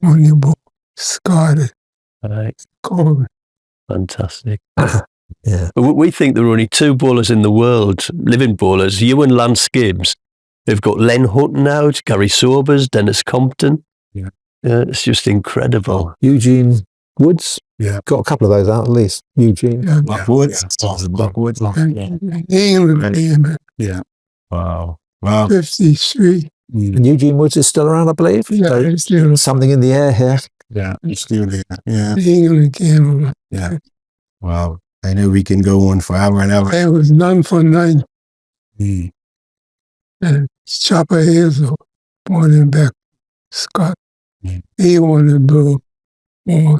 on the ball. Scarred it. Cold. Fantastic. Yeah. We think there are only 2 bowlers in the world, living bowlers, you and Lance Gibbs. They've got Len Hutton out, Gary Sobers, Dennis Compton. Yeah. It's just incredible. Eugene Woods. Yeah. Got a couple of those out at least. Eugene. Yeah. Buckwoods. Buckwoods. England came Yeah. Wow. 53. And Eugene Woods is still around, I believe. Yeah, So it's still something in the air here. Yeah. It's still there. Yeah. England came up. Yeah. Wow. I know we can go on forever and ever. It was none for none. Mm. And Chopper Hazel brought him back. Scott. Mm. He wanted to blow more.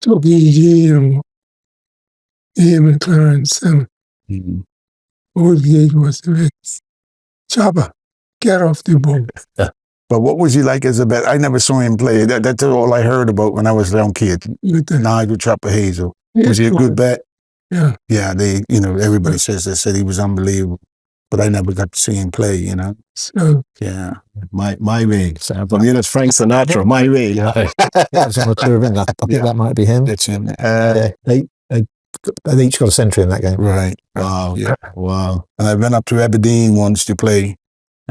Took E.G. and him and Clarence Simmons. Mm. Oldgate was the next. Chopper, get off the ball. But what was he like as a bat? I never saw him play. That's all I heard about when I was a young kid. With the, Nigel Chopper Hazel. Was he a good bat? Yeah. Yeah, everybody said he was unbelievable. But I never got to see him play, So Yeah. My way. Bermuda's Frank Sinatra, my way. Yeah. That's on the tour of England. I think that might be him. That's him. They each got a century in that game. Right. Wow. Yeah. Wow. And I went up to Aberdeen once to play,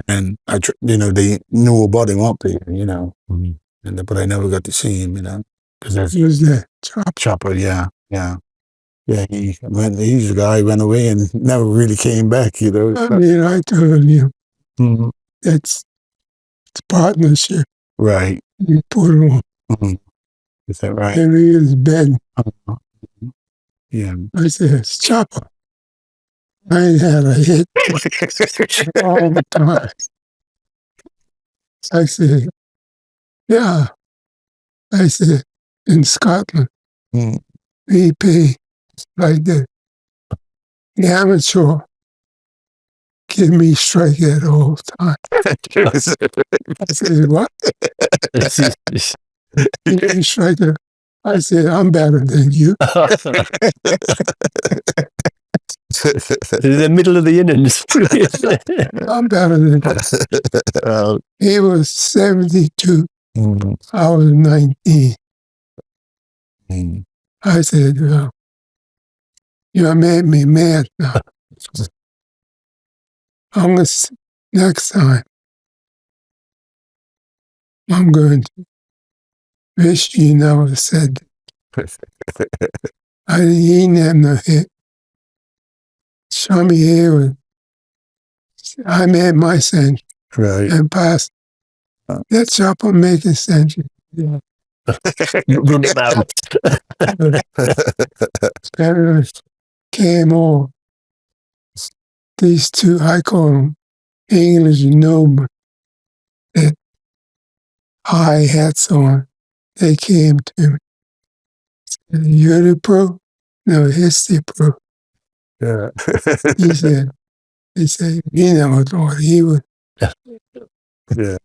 and they knew about him up there, Mm-hmm. but I never got to see him, because that's he was there. Chopper. Yeah. He's the guy who went away and never really came back. I mean, I told you, Mm-hmm. it's partnership. Right. You put it on. Mm-hmm. Is that right? And he is bed. Yeah. I said, it's Chopper. I ain't had a hit all the time. I said, yeah. I said, in Scotland, Mm. he paid like that. the amateur give me strikeout all the time. I said, what? Give me strikeout. I said, I'm better than you. In the middle of the innings. I'm better than you. He was 72. I was 19. I said, you made me mad now. Next time, I'm going to wish you never said that. He never hit. Show me here. I made my century and passed. Let's up and make a century. Yeah. Run him out. Came on. These two, I call them English noblemen, that high hats on. They came to me. Said, you're the pro? No, he's the pro. Yeah. He said, you never thought he would. Yeah.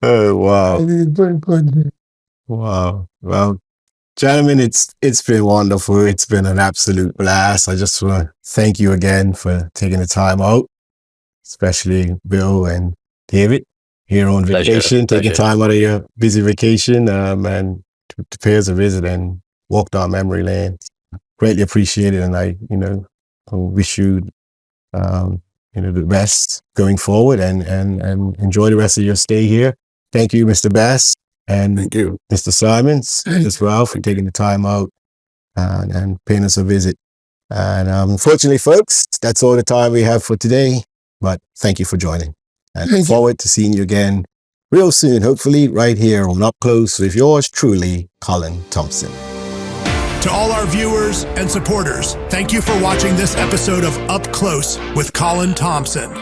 Oh, wow. But Wow. Well, gentlemen, it's been wonderful. It's been an absolute blast. I just want to thank you again for taking the time out, especially Bill and David here on vacation, taking time out of your busy vacation and to pay us a visit and walk down memory lane. Greatly appreciate it, and I wish you the best going forward and enjoy the rest of your stay here. Thank you, Mr. Bass. And thank you, Mr. Symonds, as well, for taking the time out and paying us a visit. And unfortunately, folks, that's all the time we have for today. But thank you for joining. And look forward to seeing you again real soon, hopefully right here on Up Close with yours truly, Colin Thompson. To all our viewers and supporters, thank you for watching this episode of Up Close with Colin Thompson.